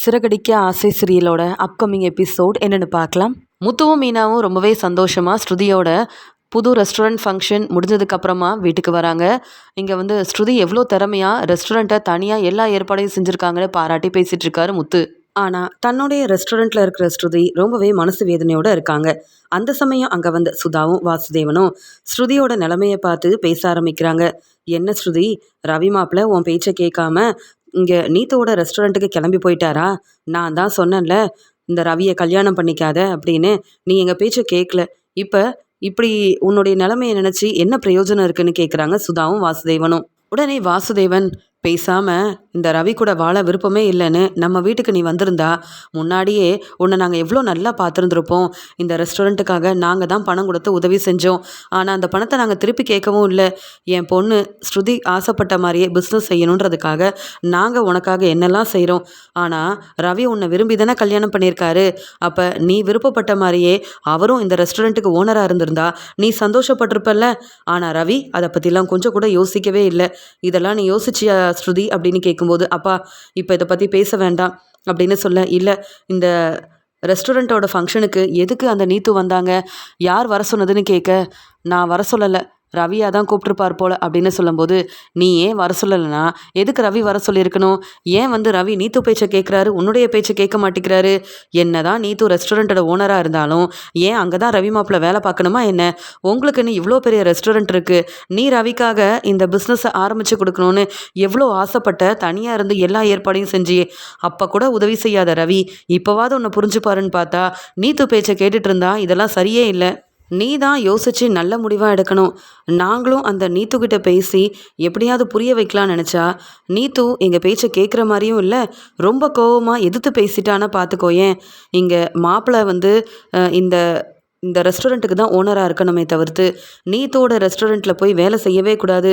சிறகடிக்க ஆசை சீரியலோட upcoming episode என்னென்னு பார்க்கலாம். முத்துவும் மீனாவும் ரொம்பவே சந்தோஷமாக ஸ்ருதியோட புது ரெஸ்டாரண்ட் ஃபங்க்ஷன் முடிஞ்சதுக்கப்புறமா வீட்டுக்கு வராங்க. இங்கே ஸ்ருதி எவ்வளோ திறமையாக ரெஸ்டாரண்ட்டை தனியாக எல்லா ஏற்பாடையும் செஞ்சுருக்காங்கன்னு பாராட்டி பேசிகிட்டு இருக்காரு முத்து. ஆனால் தன்னுடைய ரெஸ்டாரண்ட்டில் இருக்கிற ஸ்ருதி ரொம்பவே மனசு வேதனையோடு இருக்காங்க. அந்த சமயம் அங்கே சுதாவும் வாசுதேவனும் ஸ்ருதியோட நிலைமையை பார்த்து பேச ஆரம்பிக்கிறாங்க. என்ன ஸ்ருதி, ரவி மாப்பிள்ள உன் பேச்சை கேட்காம இங்கே நீத்தோட ரெஸ்டாரண்ட்டுக்கு கிளம்பி போயிட்டாரா? நான் தான் சொன்னேன்ல இந்த ரவியை கல்யாணம் பண்ணிக்காத அப்படின்னு. நீ எங்கள் பேச்சை கேட்கல. இப்போ இப்படி உன்னுடைய நிலைமையை நினச்சி என்ன பிரயோஜனம் இருக்குன்னு கேட்குறாங்க சுதாவும் வாசுதேவனும். உடனே வாசுதேவன், பேசாமல் இந்த ரவி கூட வாழ விருப்பமே இல்லைன்னு நம்ம வீட்டுக்கு நீ வந்திருந்தா முன்னாடியே உன்னை நாங்கள் எவ்வளோ நல்லா பார்த்துருந்துருப்போம். இந்த ரெஸ்டாரண்ட்டுக்காக நாங்கள் தான் பணம் கொடுத்து உதவி செஞ்சோம். ஆனால் அந்த பணத்தை நாங்கள் திருப்பி கேட்கவும் இல்லை. என் பொண்ணு ஸ்ருதி ஆசைப்பட்ட மாதிரியே பிஸ்னஸ் செய்யணுன்றதுக்காக நாங்கள் உனக்காக என்னெல்லாம் செய்கிறோம். ஆனால் ரவி உன்னை விரும்பி தானே கல்யாணம் பண்ணியிருக்காரு. அப்போ நீ விருப்பப்பட்ட மாதிரியே அவரும் இந்த ரெஸ்டாரண்ட்டுக்கு ஓனராக இருந்திருந்தா நீ சந்தோஷப்பட்டிருப்பல்ல. ஆனால் ரவி அதை பற்றிலாம் கொஞ்சம் கூட யோசிக்கவே இல்லை. இதெல்லாம் நீ யோசிச்சியா ஸ்ருதி அப்படின்னு கேட்கும்போது, அப்பா இப்போ இதை பற்றி பேச வேண்டாம் அப்படின்னு சொல்ல, இல்லை இந்த ரெஸ்டாரண்ட்டோட ஃபங்க்ஷனுக்கு எதுக்கு அந்த நீத்து வந்தாங்க, யார் வர சொன்னதுன்னு கேட்க, நான் வர சொல்லலை, ரவியாக தான் கூப்பிட்ருப்பார் போல் அப்படின்னு சொல்லும்போது, நீ ஏன் வர சொல்லலைன்னா எதுக்கு ரவி வர சொல்லியிருக்கணும்? ஏன் ரவி நீத்து பேச்சை கேட்குறாரு, உன்னுடைய பேச்சை கேட்க மாட்டேங்கிறாரு? என்ன தான் நீத்து ரெஸ்டாரண்ட்டோட ஓனராக இருந்தாலும் ஏன் அங்கே தான் ரவி மாப்பிள்ள வேலை பார்க்கணுமா என்ன? உங்களுக்குன்னு இவ்வளோ பெரிய ரெஸ்டாரண்ட் இருக்குது. நீ ரவிக்காக இந்த பிஸ்னஸை ஆரம்பித்து கொடுக்கணும்னு எவ்வளோ ஆசைப்பட்ட, தனியாக இருந்து எல்லா ஏற்பாடையும் செஞ்சியே. அப்போ கூட உதவி செய்யாத ரவி இப்போவாது உன்னை புரிஞ்சுப்பாருன்னு பார்த்தா நீத்து பேச்சை கேட்டுட்டு இருந்தா இதெல்லாம் சரியே இல்லை. நீ தான் யோசித்து நல்ல முடிவாக எடுக்கணும். நாங்களும் அந்த நீத்துக்கிட்ட பேசி எப்படியாவது புரிய வைக்கலான்னு நினச்சா நீத்து எங்கள் பேச்சை கேட்குற மாதிரியும் இல்லை, ரொம்ப கோவமாக எதிர்த்து பேசிட்டான்னா பார்த்துக்கோயேன். இங்கே மாப்பிள்ளை இந்த இந்த ரெஸ்டாரண்ட்டுக்கு தான் ஓனராக இருக்கணுமே தவிர்த்து நீத்தோட ரெஸ்டாரண்ட்டில் போய் வேலை செய்யவே கூடாது.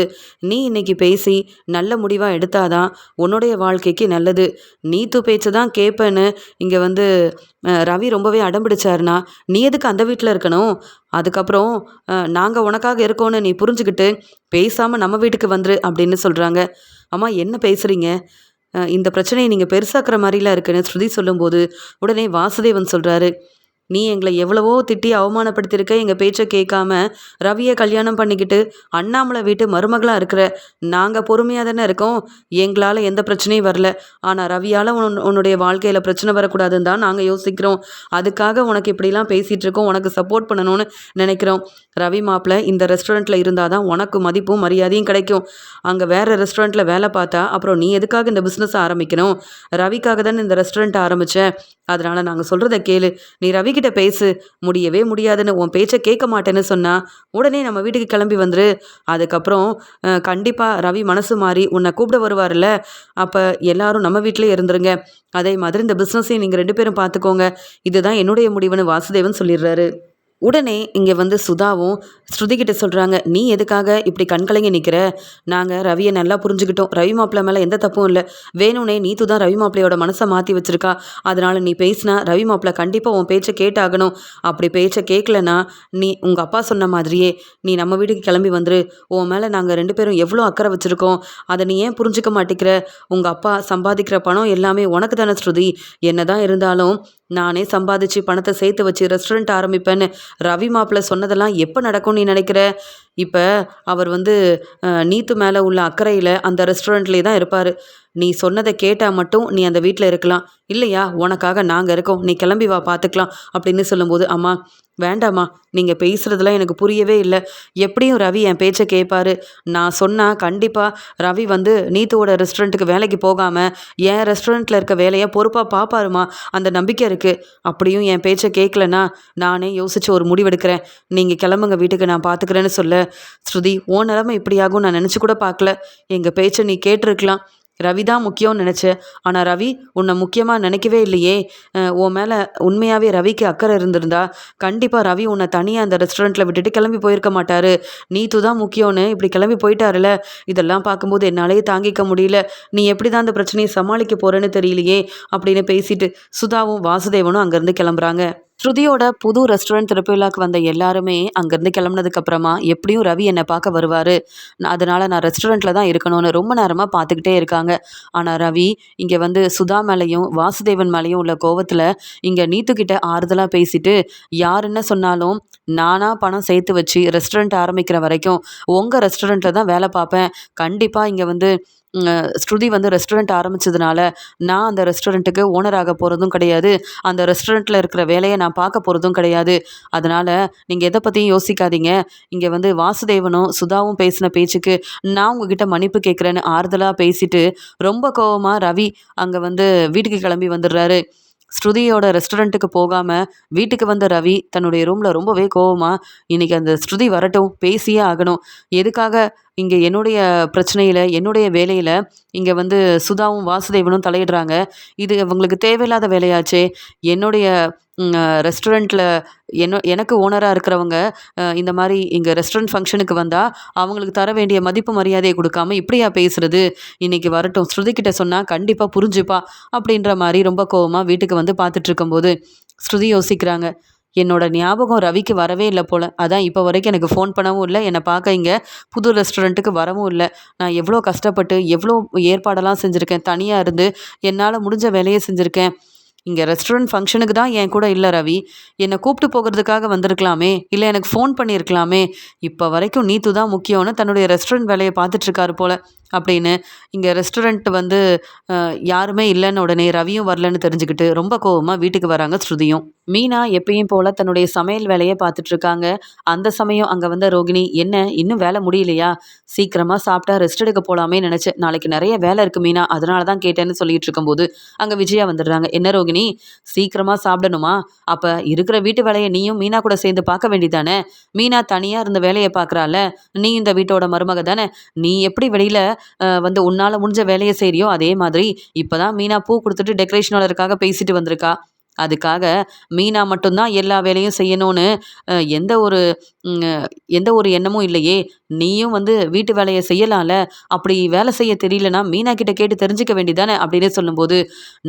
நீ இன்னைக்கு பேசி நல்ல முடிவாக எடுத்தாதான் உன்னுடைய வாழ்க்கைக்கு நல்லது. நீத்து பேச்சு தான் கேட்பேன்னு இங்கே ரவி ரொம்பவே அடம்பிடிச்சாருனா நீ எதுக்கு அந்த வீட்டில் இருக்கணும்? அதுக்கப்புறம் நாங்கள் உனக்காக இருக்கோன்னு நீ புரிஞ்சுக்கிட்டு பேசாமல் நம்ம வீட்டுக்கு வந்துரு அப்படின்னு சொல்கிறாங்க. அம்மா என்ன பேசுகிறீங்க? இந்த பிரச்சனையை நீங்கள் பெருசாக்குற மாதிரிலாம் இருக்குன்னு ஸ்ருதி சொல்லும்போது உடனே வாசுதேவன் சொல்கிறாரு, நீ எங்களை எவ்வளவோ திட்டி அவமானப்படுத்தியிருக்க. எங்கள் பேச்சை கேட்காம ரவியை கல்யாணம் பண்ணிக்கிட்டு அண்ணாமலை வீட்டு மருமகளாக இருக்கிற நாங்கள் பொறுமையாக தானே இருக்கோம். எங்களால் எந்த பிரச்சனையும் வரல. ஆனால் ரவியால் உன்னுடைய வாழ்க்கையில் பிரச்சனை வரக்கூடாதுன்னு தான் நாங்கள் யோசிக்கிறோம். அதுக்காக உனக்கு இப்படிலாம் பேசிகிட்டு இருக்கோம், உனக்கு சப்போர்ட் பண்ணணும்னு நினைக்கிறோம். ரவி மாப்பிள்ள இந்த ரெஸ்டாரண்ட்டில் இருந்தால் தான் உனக்கு மதிப்பும் மரியாதையும் கிடைக்கும். அங்கே வேறு ரெஸ்டாரண்ட்டில் வேலை பார்த்தா அப்புறம் நீ எதுக்காக இந்த பிஸ்னஸை ஆரம்பிக்கணும்? ரவிக்காக தானே இந்த ரெஸ்டாரண்ட்டை ஆரம்பித்தேன். அதனால் நாங்கள் சொல்கிறத கேளு. நீ ரவிக்கிட்ட பேசு. முடியவே முடியாதுன்னு உன் பேச்சை கேட்க மாட்டேன்னு சொன்னால் உடனே நம்ம வீட்டுக்கு கிளம்பி வந்துரு. அதுக்கப்புறம் கண்டிப்பாக ரவி மனசு மாறி உன்னை கூப்பிட வருவார்ல, அப்போ எல்லாரும் நம்ம வீட்டிலே இருந்துருங்க. அதே மாதிரி இந்த பிஸ்னஸையும் நீங்கள் 2 பேரும் பார்த்துக்கோங்க. இதுதான் என்னுடைய முடிவுன்னு வாசுதேவன் சொல்லிடுறாரு. உடனே இங்கே சுதாவும் ஸ்ருதிக்கிட்ட சொல்கிறாங்க, நீ எதுக்காக இப்படி கண்கலங்கி நிற்கிற? நாங்கள் ரவியை நல்லா புரிஞ்சுக்கிட்டோம். ரவி மாப்பிள்ளை மேலே எந்த தப்பும் இல்லை. வேணும்னே நீத்து தான் ரவி மாப்பிள்ளையோட மனசை மாற்றி வச்சுருக்கா. அதனால் நீ பேசினா ரவி மாப்பிள்ளை கண்டிப்பாக உன் பேச்சை கேட்டாகணும். அப்படி பேச்சை கேட்கலன்னா நீ உங்கள் அப்பா சொன்ன மாதிரியே நீ நம்ம வீட்டுக்கு கிளம்பி வந்துரு. உன் மேலே நாங்கள் 2 பேரும் எவ்வளோ அக்கறை வச்சுருக்கோம். அதை நீ ஏன் புரிஞ்சிக்க மாட்டேங்கிற? உங்கள் அப்பா சம்பாதிக்கிற பணம் எல்லாமே உனக்கு தானே ஸ்ருதி. என்ன தான் இருந்தாலும் நானே சம்பாதிச்சு பணத்தை சேர்த்து வச்சு ரெஸ்டாரண்ட் ஆரம்பிப்பேன்னு ரவி மாப்பிள்ளை சொன்னதெல்லாம் எப்போ நடக்கும்னு நீ நினைக்கிற? இப்போ அவர் நீத்து மேலே உள்ள அக்கறையில் அந்த ரெஸ்டாரண்ட்லேயே தான் இருப்பார். நீ சொன்னதை கேட்டால் மட்டும் நீ அந்த வீட்டில் இருக்கலாம். இல்லையா, உனக்காக நாங்கள் இருக்கோம், நீ கிளம்பி வா, பார்த்துக்கலாம் அப்படின்னு சொல்லும்போது, அம்மா வேண்டாம்மா, நீங்கள் பேசுகிறதுலாம் எனக்கு புரியவே இல்லை. எப்படியும் ரவி என் பேச்சை கேட்பாரு. நான் சொன்னால் கண்டிப்பாக ரவி நீத்துவோட ரெஸ்டாரண்ட்டுக்கு வேலைக்கு போகாமல் என் ரெஸ்டாரண்ட்டில் இருக்க வேலையை பொறுப்பாக பார்ப்பாருமா, அந்த நம்பிக்கை இருக்குது. அப்படியும் என் பேச்சை கேட்கலன்னா நானே யோசித்து ஒரு முடிவெடுக்கிறேன். நீங்கள் கிளம்புங்க வீட்டுக்கு, நான் பார்த்துக்கிறேன்னு சொல்ல, ஸ்ருதி உன் நிலமை இப்படியாகும் நான் நினச்சி கூட பார்க்கல. எங்கள் பேச்சை நீ கேட்டிருக்கலாம். ரவி தான் முக்கியம்னு நினச்சேன். ஆனால் ரவி உன்னை முக்கியமாக நினைக்கவே இல்லையே. உன் மேலே உண்மையாகவே ரவிக்கு அக்கறை இருந்திருந்தா கண்டிப்பாக ரவி உன்னை தனியாக அந்த ரெஸ்டாரண்ட்டில் விட்டுட்டு கிளம்பி போயிருக்க மாட்டார். நீத்து தான் முக்கியம்னு இப்படி கிளம்பி போயிட்டாருல. இதெல்லாம் பார்க்கும்போது என்னாலேயே தாங்கிக்க முடியல. நீ எப்படி தான் அந்த பிரச்சனையை சமாளிக்க போகிறேன்னு தெரியலையே அப்படின்னு பேசிட்டு சுதாவும் வாசுதேவனும் அங்கேருந்து கிளம்புறாங்க. ஸ்ருதியோட புது ரெஸ்டாரண்ட் திறப்பு விழாக்கு வந்த எல்லாருமே அங்கேருந்து கிளம்புனதுக்கு அப்புறமா எப்படியும் ரவி என்னை பார்க்க வருவார், அதனால நான் ரெஸ்டாரண்ட்டில் தான் இருக்கணும்னு ரொம்ப நேரமாக பார்த்துக்கிட்டே இருக்காங்க. ஆனால் ரவி இங்கே வந்து சுதா மேலேயும் வாசுதேவன் மேலேயும் உள்ள கோவத்தில் இங்கே நீத்துக்கிட்ட ஆறுதலாக பேசிட்டு, யார் என்ன சொன்னாலும் நானாக பணம் சேர்த்து வச்சு ரெஸ்டாரண்ட் ஆரம்பிக்கிற வரைக்கும் உங்கள் ரெஸ்டாரண்ட்டில் தான் வேலை பார்ப்பேன். கண்டிப்பாக இங்கே வந்து ஸ்ருதி வந்து ரெஸ்டாரண்ட் ஆரம்பிச்சதுனால நான் அந்த ரெஸ்டாரண்ட்டுக்கு ஓனர் ஆக போகிறதும் கிடையாது. அந்த ரெஸ்டாரண்ட்டில் இருக்கிற வேலையை நான் பார்க்க போகிறதும் கிடையாது. அதனால் நீங்கள் எதை பற்றியும் யோசிக்காதீங்க. இங்கே வந்து வாசுதேவனும் சுதாவும் பேசின பேச்சுக்கு நான் உங்ககிட்ட மன்னிப்பு கேட்குறேன்னு ஆறுதலாக பேசிட்டு ரொம்ப கோவமாக ரவி அங்கே வந்து வீட்டுக்கு கிளம்பி வந்துடுறாரு. ஸ்ருதியோட ரெஸ்டாரண்ட்டுக்கு போகாமல் வீட்டுக்கு வந்த ரவி தன்னுடைய ரூமில் ரொம்பவே கோவமா, இன்னைக்கு அந்த ஸ்ருதி வரட்டும், பேசியே ஆகணும். எதுக்காக இங்கே என்னுடைய பிரச்சனையில் என்னுடைய வேலையில் இங்கே வந்து சுதாவும் வாசுதேவனும் தலையிடுறாங்க. இது அவங்களுக்கு தேவையில்லாத வேலையாச்சே. என்னுடைய ரெஸ்டாரண்ட்டில் எனக்கு ஓனராக இருக்கிறவங்க இந்த மாதிரி இங்கே ரெஸ்டாரண்ட் ஃபங்க்ஷனுக்கு வந்தால் அவங்களுக்கு தர வேண்டிய மதிப்பு மரியாதையை கொடுக்காம இப்படியா பேசுறது? இன்னைக்கு வரட்டும், ஸ்ருதிக்கிட்ட சொன்னால் கண்டிப்பாக புரிஞ்சுப்பா அப்படின்ற மாதிரி ரொம்ப கோவமாக வீட்டுக்கு வந்து பார்த்துட்டு இருக்கும்போது ஸ்ருதி யோசிக்கிறாங்க. என்னோட ஞாபகம் ரவிக்கு வரவே இல்லை போல். அதான் இப்போ வரைக்கும் எனக்கு ஃபோன் பண்ணவும் இல்லை, என்னை பார்க்க இங்கே புது ரெஸ்டாரண்ட்டுக்கு வரவும் இல்லை. நான் எவ்வளோ கஷ்டப்பட்டு எவ்வளோ ஏற்பாடெல்லாம் செஞ்சுருக்கேன். தனியாக இருந்து என்னால் முடிஞ்ச வேலையை செஞ்சுருக்கேன். இங்கே ரெஸ்டாரண்ட் ஃபங்க்ஷனுக்கு தான் என் கூட இல்லை ரவி. என்னை கூப்பிட்டு போகிறதுக்காக வந்திருக்கலாமே, இல்லை எனக்கு ஃபோன் பண்ணியிருக்கலாமே. இப்போ வரைக்கும் நீத்து தான் முக்கியம்னு தன்னுடைய ரெஸ்டாரண்ட் வேலையை பார்த்துட்ருக்காரு போல் அப்படின்னு இங்கே ரெஸ்டாரண்ட் வந்து யாருமே இல்லைன்னு உடனே ரவியும் வரலன்னு தெரிஞ்சுக்கிட்டு ரொம்ப கோவமாக வீட்டுக்கு வராங்க ஸ்ருதியும். மீனா எப்பயும் போல் தன்னுடைய சமையல் வேலையை பார்த்துட்ருக்காங்க. அந்த சமயம் அங்கே வந்த ரோகிணி, என்ன இன்னும் வேலை முடியலையா? சீக்கிரமாக சாப்பிட்டா ரெஸ்ட் எடுக்க போகலாமே நினச்சேன். நாளைக்கு நிறைய வேலை இருக்குது மீனா, அதனால தான் கேட்டேன்னு சொல்லிட்டு இருக்கும்போது அங்கே விஜயா வந்துடுறாங்க. என்ன ரோகிணி, சீக்கிரமாக சாப்பிடணுமா? அப்போ இருக்கிற வீட்டு வேலையை நீயும் மீனா கூட சேர்ந்து பார்க்க வேண்டியதானே? மீனா தனியாக இருந்த வேலையை பார்க்குறால, நீ இந்த வீட்டோட மருமக தானே. நீ எப்படி வெளியில் வந்து உன்னால் முடிஞ்ச வேலையை செய்கிறியோ அதே மாதிரி இப்போ தான் மீனா பூ கொடுத்துட்டு டெக்கரேஷனருக்காக பேசிட்டு வந்திருக்கா. அதுக்காக மீனா மட்டும்தான் எல்லா வேலையும் செய்யணும்னு எந்த ஒரு எந்த ஒரு எண்ணமும் இல்லையே. நீயும் வந்து வீட்டு வேலையை செய்யலாம்ல. அப்படி வேலை செய்ய தெரியலனா மீனா கிட்ட கேட்டு தெரிஞ்சுக்க வேண்டியதானே அப்படின்னு சொல்லும்போது,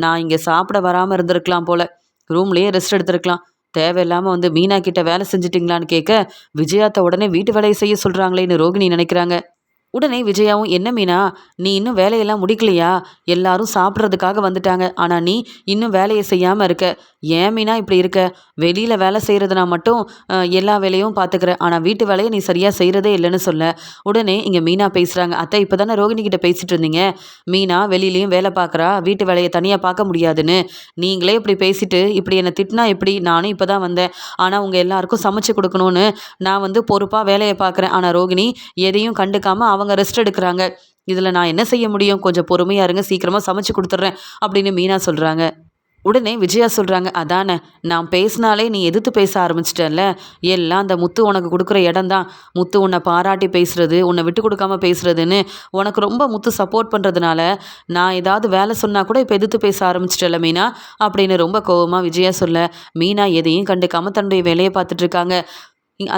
நான் இங்கே சாப்பிட வராமல் இருந்திருக்கலாம் போல, ரூம்லேயே ரெஸ்ட் எடுத்திருக்கலாம். தேவையில்லாமல் வந்து மீனா கிட்ட வேலை செஞ்சிட்டிங்களான்னு கேட்க விஜயாத்த உடனே வீட்டு வேலையை செய்ய சொல்கிறாங்களேன்னு ரோகிணி நினைக்கிறாங்க. உடனே விஜயாவும், என்ன மீனா, நீ இன்னும் வேலையெல்லாம் முடிக்கலையா? எல்லாரும் சாப்பிட்றதுக்காக வந்துட்டாங்க, ஆனால் நீ இன்னும் வேலையை செய்யாமல் இருக்க. ஏன் மீனா இப்படி இருக்க? வெளியில் வேலை செய்கிறதுனா மட்டும் எல்லா வேலையும் பார்த்துக்கிற, ஆனால் வீட்டு வேலையை நீ சரியாக செய்கிறதே இல்லைன்னு சொல்ல உடனே இங்கே மீனா பேசுகிறாங்க. அத்தை, இப்போ தானே ரோகிணி கிட்ட பேசிகிட்டு இருந்தீங்க, மீனா வெளியிலையும் வேலை பார்க்குறா, வீட்டு வேலையை தனியாக பார்க்க முடியாதுன்னு. நீங்களே இப்படி பேசிட்டு இப்படி என்னை திட்டினா எப்படி? நானும் இப்போ தான் வந்தேன், ஆனால் உங்கள் எல்லாருக்கும் சமைச்சு கொடுக்கணும்னு நான் வந்து பொறுப்பாக வேலையை பார்க்குறேன். ஆனால் ரோகிணி எதையும் கண்டுக்காமல் அவங்க ரெஸ்ட் எடுக்கிறாங்க. இதில் நான் என்ன செய்ய முடியும்? கொஞ்சம் பொறுமையாக இருங்க, சீக்கிரமாக சமைச்சு கொடுத்துட்றேன் அப்படின்னு மீனா சொல்கிறாங்க. உடனே விஜயா சொல்கிறாங்க, அதானே நான் பேசினாலே நீ எதிர்த்து பேச ஆரம்பிச்சிட்டல்ல, எல்லாம் அந்த முத்து உனக்கு கொடுக்குற இடம்தான். முத்து உன்னை பாராட்டி பேசுகிறது, உன்னை விட்டு கொடுக்காம பேசுகிறதுன்னு உனக்கு ரொம்ப முத்து சப்போர்ட் பண்ணுறதுனால நான் ஏதாவது வேலை சொன்னால் கூட இப்போ எதிர்த்து பேச ஆரம்பிச்சிட்டல மீனா அப்படின்னு ரொம்ப கோவமாக விஜயா சொல்ல, மீனா எதையும் கண்டுக்காமல் தன்னுடைய வேலையை பார்த்துட்ருக்காங்க.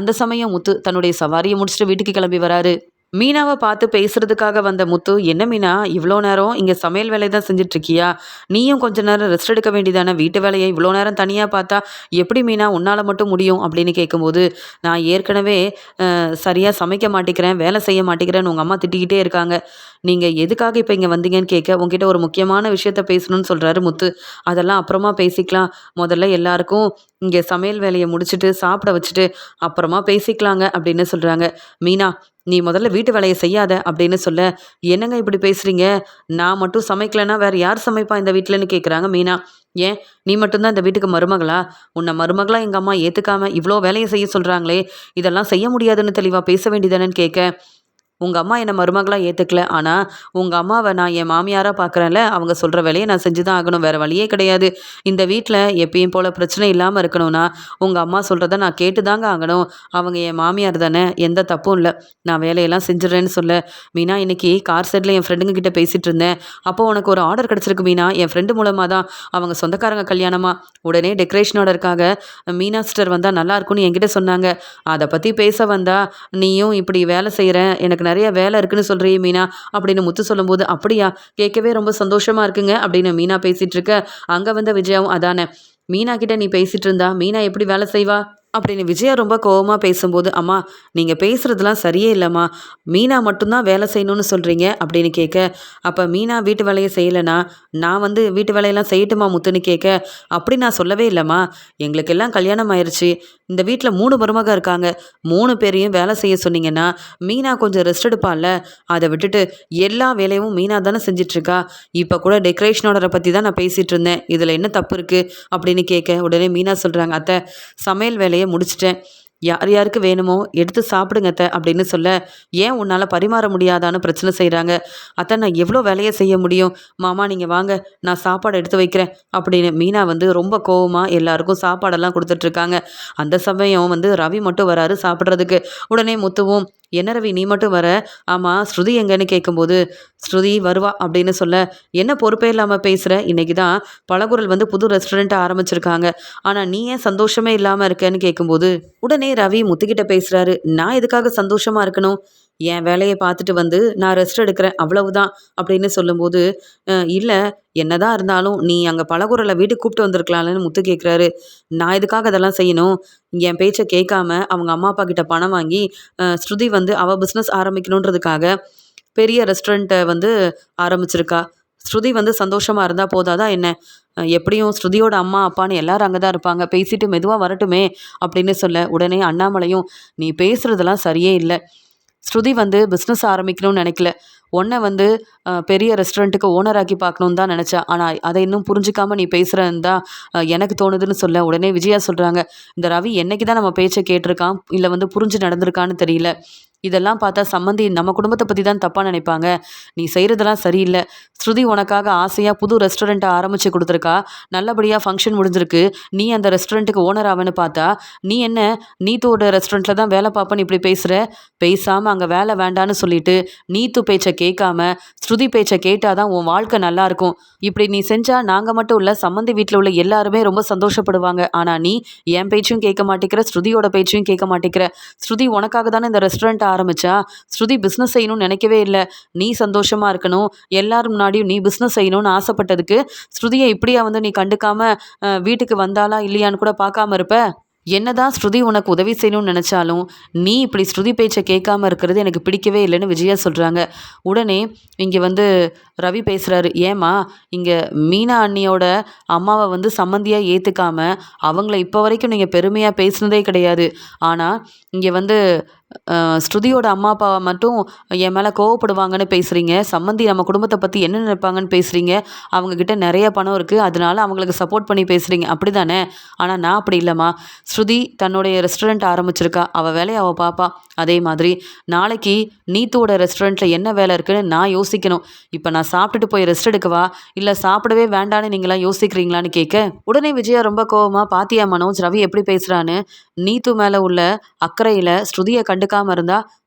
அந்த சமயம் முத்து தன்னுடைய சவாரியை முடிச்சுட்டு வீட்டுக்கு கிளம்பி வராரு. மீனாவை பார்த்து பேசுறதுக்காக வந்த முத்து, என்ன மீனா இவ்வளோ நேரம் இங்கே சமையல் வேலை தான் செஞ்சிட்ருக்கியா? நீயும் கொஞ்ச நேரம் ரெஸ்ட் எடுக்க வேண்டியதானே? வீட்டு வேலையை இவ்வளோ நேரம் தனியாக பார்த்தா எப்படி மீனா உன்னால் மட்டும் முடியும் அப்படின்னு கேட்கும்போது, நான் ஏற்கனவே சரியாக சமைக்க மாட்டேங்கிறேன், வேலை செய்ய மாட்டேங்கிறேன்னு உங்கள் அம்மா திட்டிக்கிட்டே இருக்காங்க. நீங்கள் எதுக்காக இப்போ இங்கே வந்தீங்கன்னு கேட்க உங்ககிட்ட ஒரு முக்கியமான விஷயத்த பேசணும்னு சொல்கிறாரு முத்து. அதெல்லாம் அப்புறமா பேசிக்கலாம், முதல்ல எல்லாருக்கும் இங்கே சமையல் வேலையை முடிச்சுட்டு சாப்பிட வச்சுட்டு அப்புறமா பேசிக்கலாங்க அப்படின்னு சொல்கிறாங்க. மீனா, நீ முதல்ல வீட்டு வேலையை செய்யாத அப்படின்னு சொல்ல, என்னங்க இப்படி பேசுகிறீங்க? நான் மட்டும் சமைக்கலைன்னா வேறு யார் சமைப்பா இந்த வீட்டிலன்னு கேட்குறாங்க மீனா. ஏன் நீ மட்டும்தான் இந்த வீட்டுக்கு மருமகளா? உன்னை மருமகளா எங்கள் அம்மா ஏற்றுக்காம இவ்வளோ வேலையை செய்ய சொல்கிறாங்களே, இதெல்லாம் செய்ய முடியாதுன்னு தெளிவாக பேச வேண்டியதானேன்னு கேட்க, உங்கள் அம்மா என்னை மருமகளாக ஏற்றுக்கல, ஆனால் உங்கள் அம்மாவை நான் என் மாமியாராக பார்க்குறேன்ல, அவங்க சொல்கிற வேலையை நான் செஞ்சு தான் ஆகணும், வேறு வழியே கிடையாது. இந்த வீட்டில் எப்பயும் போல் பிரச்சனை இல்லாமல் இருக்கணும்னா உங்கள் அம்மா சொல்கிறத நான் கேட்டு தாங்க ஆகணும். அவங்க என் மாமியார் தானே, எந்த தப்பும் இல்லை, நான் வேலையெல்லாம் செஞ்சிடறேன்னு சொல்ல, மீனா இன்னைக்கு கார் சைடில் என் ஃப்ரெண்டுங்க கிட்ட பேசிகிட்டு இருந்தேன், அப்போ உனக்கு ஒரு ஆர்டர் கிடச்சிருக்கு மீனா, என் ஃப்ரெண்டு மூலமாக தான், அவங்க சொந்தக்காரங்க கல்யாணமா, உடனே டெக்கரேஷன் ஆர்டருக்காக மீனா சிஸ்டர் வந்தால் நல்லா இருக்கும்னு என்கிட்ட சொன்னாங்க. அதை பற்றி பேச வந்தா நீயும் இப்படி வேலை செய்கிறேன், எனக்கு நிறைய வேலை இருக்குன்னு சொல்கிறியே மீனா அப்படின்னு முத்து சொல்லும்போது, அப்படியா, கேட்கவே ரொம்ப சந்தோஷமாக இருக்குங்க அப்படின்னு மீனா பேசிகிட்டு இருக்க, அங்கே வந்த விஜயாவும், அதானே மீனா கிட்ட நீ பேசிட்டு இருந்தா மீனா எப்படி வேலை செய்வா அப்படின்னு விஜயா ரொம்ப கோவமா பேசும்போது, அம்மா நீங்க பேசுறதெல்லாம் சரியே இல்லம்மா. மீனா மட்டும்தான் வேலை செய்யணும்னு சொல்றீங்க அப்படின்னு கேட்க, அப்ப மீனா வீட்டு வேலைய செய்யலனா, நான் வந்து வீட்டு வேலையெல்லாம் செய்யட்டுமா முத்துன்னு கேட்க, அப்படி நான் சொல்லவே இல்லம்மா. எங்களுக்கெல்லாம் கல்யாணம் ஆயிருச்சு. இந்த வீட்ல 3 மருமக இருக்காங்க. 3 பேரையும் வேலை செய்ய சொன்னீங்கன்னா, மீனா கொஞ்சம் ரெஸ்ட் எடுப்பாள்ல. அத விட்டுட்டு எல்லா வேலையும் மீனா தானே செஞ்சுட்டு இருக்கா. இப்ப கூட டெக்கரேஷன் ஆர்டர பத்தி தான் நான் பேசிட்டு இருந்தேன். இதுல என்ன தப்பு இருக்கு? அப்படின்னு கேட்க, உடனே மீனா சொல்றாங்க, அத்தை சமையல் வேலைய முடிச்சுட்டேன். யார் யாருக்கு வேணுமோ எடுத்து சாப்பிடுங்க அத்தை அப்படின்னு சொல்ல, ஏன் உன்னால பரிமாற முடியாதான்னு பிரச்சனை செய்றாங்க. அத்தை நான் எவ்வளோ வேலைய செய்ய முடியும்? மாமா நீங்க வாங்க நான் சாப்பாடு எடுத்து வைக்கிறேன் அப்படின்னு மீனா வந்து ரொம்ப கோவமா எல்லாருக்கும் சாப்பாடெல்லாம் குடுத்துட்டு இருக்காங்க. அந்த சமயம் வந்து ரவி மட்டும் வராரு சாப்பிடுறதுக்கு. உடனே முத்துவும், என்ன ரவி நீ மட்டும் வர? ஆமா ஸ்ருதி எங்கன்னு கேட்கும்போது, ஸ்ருதி வருவா அப்படின்னு சொல்ல, என்ன பொறுப்பே இல்லாம பேசுற? இன்னைக்கு தான் பலகுரல் வந்து புது ரெஸ்டாரண்ட் ஆரம்பிச்சிருக்காங்க. ஆனா நீ ஏன் சந்தோஷமே இல்லாம இருக்கன்னு கேட்கும்போது, உடனே ரவி முத்துக்கிட்ட பேசுறாரு. நான் எதுக்காக சந்தோஷமா இருக்கணும்? என் வேலைய பார்த்துட்டு வந்து நான் ரெஸ்ட் எடுக்கிறேன் அவ்வளவுதான் அப்படின்னு சொல்லும்போது, இல்ல என்னதான் இருந்தாலும் நீ அங்க பலகுரல வீட்டுக்கு கூப்பிட்டு வந்திருக்கலாம்லன்னு முத்து கேட்குறாரு. நான் எதுக்காக அதெல்லாம் செய்யணும்? என் பேச்ச கேட்காம அவங்க அம்மா அப்பா கிட்ட பணம் வாங்கி, ஸ்ருதி வந்து அவ பிசினஸ் ஆரம்பிக்கணுன்றதுக்காக பெரிய ரெஸ்டாரண்ட்ட வந்து ஆரம்பிச்சிருக்கா. ஸ்ருதி வந்து சந்தோஷமா இருந்தா போதாதா என்ன? எப்படியும் ஸ்ருதியோட அம்மா, அப்பான்னு எல்லாரும் அங்க தான் இருப்பாங்க. பேசிட்டு மெதுவா வரட்டுமே அப்படின்னு சொல்ல, உடனே அண்ணாமலையும், நீ பேசுறதெல்லாம் சரியே இல்ல. ஸ்ருதி வந்து பிஸ்னஸ் ஆரம்பிக்கணும்னு நெனைக்கல. உன்ன வந்து பெரிய ரெஸ்டாரண்ட்டுக்கு ஓனர் ஆக்கி பார்க்கணும்னு தான் நெனச்சா. ஆனா, அத இன்னும் புரிஞ்சுக்காம நீ பேசுறன்னு தான் எனக்கு தோணுதுன்னு சொல்ல, உடனே விஜயா சொல்றாங்க, இந்த ரவி என்னைக்கு தான் நம்ம பேச்ச கேட்டுருக்கான், இல்ல வந்து புரிஞ்சு நடந்திருக்கான்னு தெரியல. இதெல்லாம் பார்த்தா சம்மந்தி நம்ம குடும்பத்த பத்தி தான் தப்பா நெனைப்பாங்க. நீ செய்றதெல்லாம் சரியில்ல. ஸ்ருதி உனக்காக ஆசையா புது ரெஸ்டாரண்ட்ட ஆரம்பிச்சு குடுத்துருக்கா. நல்லபடியா ஃபங்ஷன் முடிஞ்சிருக்கு. நீ அந்த ரெஸ்டாரண்ட்டுக்கு ஓனர் ஆவேன்னு பார்த்தா, நீ என்ன நீத்துவோட ரெஸ்டாரண்ட்ல தான் வேல பார்ப்பேன்னு இப்படி பேசுற? பேசாம அங்க வேல வேண்டான்னு சொல்லிட்டு, நீத்து பேச்ச கேட்காம, ஸ்ருதி பேச்ச கேட்டா தான் உன் வாழ்க்கை நல்லாருக்கும். இப்படி நீ செஞ்சா நாங்க மட்டும் இல்ல, சம்மந்தி வீட்ல உள்ள எல்லாருமே ரொம்ப சந்தோஷப்படுவாங்க. ஆனா நீ என் பேச்சையும் கேட்க மாட்டேங்கிற, ஸ்ருதியோட பேச்சையும் கேட்க மாட்டேங்கிற. ஸ்ருதி உனக்காக தானே இந்த ரெஸ்டாரண்ட் ஆரம்பிச்சா. ஸ்ருதி பிசினஸ் செய்யணும்னு நினைக்கவே இல்ல. நீ சந்தோஷமா இருக்கணும். எல்லார் முன்னாடியும் நீ பிசினஸ் செய்யணும்னு ஆசைப்பட்டதுக்கு, ஸ்ருதிய இப்படியா வந்து நீ கண்டுக்காம வீட்டுக்கு வந்தாளா இல்லையான்னு கூட பார்க்காம இருப்ப? என்னதான் ஸ்ருதி உனக்கு உதவி செய்யணும்னு நினைச்சாலும், நீ இப்படி ஸ்ருதி பேச்ச கேட்காம இருக்கிறது எனக்கு பிடிக்கவே இல்லைன்னு விஜயா சொல்றாங்க. உடனே இங்க வந்து ரவி பேசுறாரு. ஏம்மா, இங்க மீனா அண்ணியோட அம்மாவ வந்து சம்மந்தியா ஏத்துக்காம, அவங்கள இப்ப வரைக்கும் நீங்க பெருமையா பேசினதே கிடையாது. ஆனா, இங்க வந்து ஸ்ருதியோட அம்மா, அப்பாவ மட்டும் என் மேல கோவப்படுவாங்கன்னு பேசுறீங்க. சம்மந்தி நம்ம குடும்பத்த பத்தி என்ன நினைப்பாங்கன்னு பேசுறீங்க. அவங்க கிட்ட நெறைய பணம் இருக்கு. அதனால அவங்களுக்கு சப்போர்ட் பண்ணி பேசுறீங்க. அப்படிதானே? ஆனா நான் அப்படி இல்லம்மா. ஸ்ருதி தன்னுடைய ரெஸ்டாரண்ட் ஆரம்பிச்சிருக்கா. அவ வேலைய அவ பாப்பா. அதே மாதிரி நாளைக்கு நீத்துவோட ரெஸ்டாரண்ட்ல என்ன வேலை இருக்குன்னு நான் யோசிக்கணும். இப்ப நான் சாப்பிட்டுட்டு போய் ரெஸ்ட் எடுக்கவா? இல்ல சாப்பிடவே வேண்டான்னு நீங்கலாம் யோசிக்கிறீங்களான்னு கேட்க, உடனே விஜயா ரொம்ப கோவமா, பாத்தியா மனோஜ் ரவி எப்படி பேசுறான்னு? நீத்து மேல உள்ள அக்கறையில ஸ்ருதிய கண்டுக்காம இருந்தா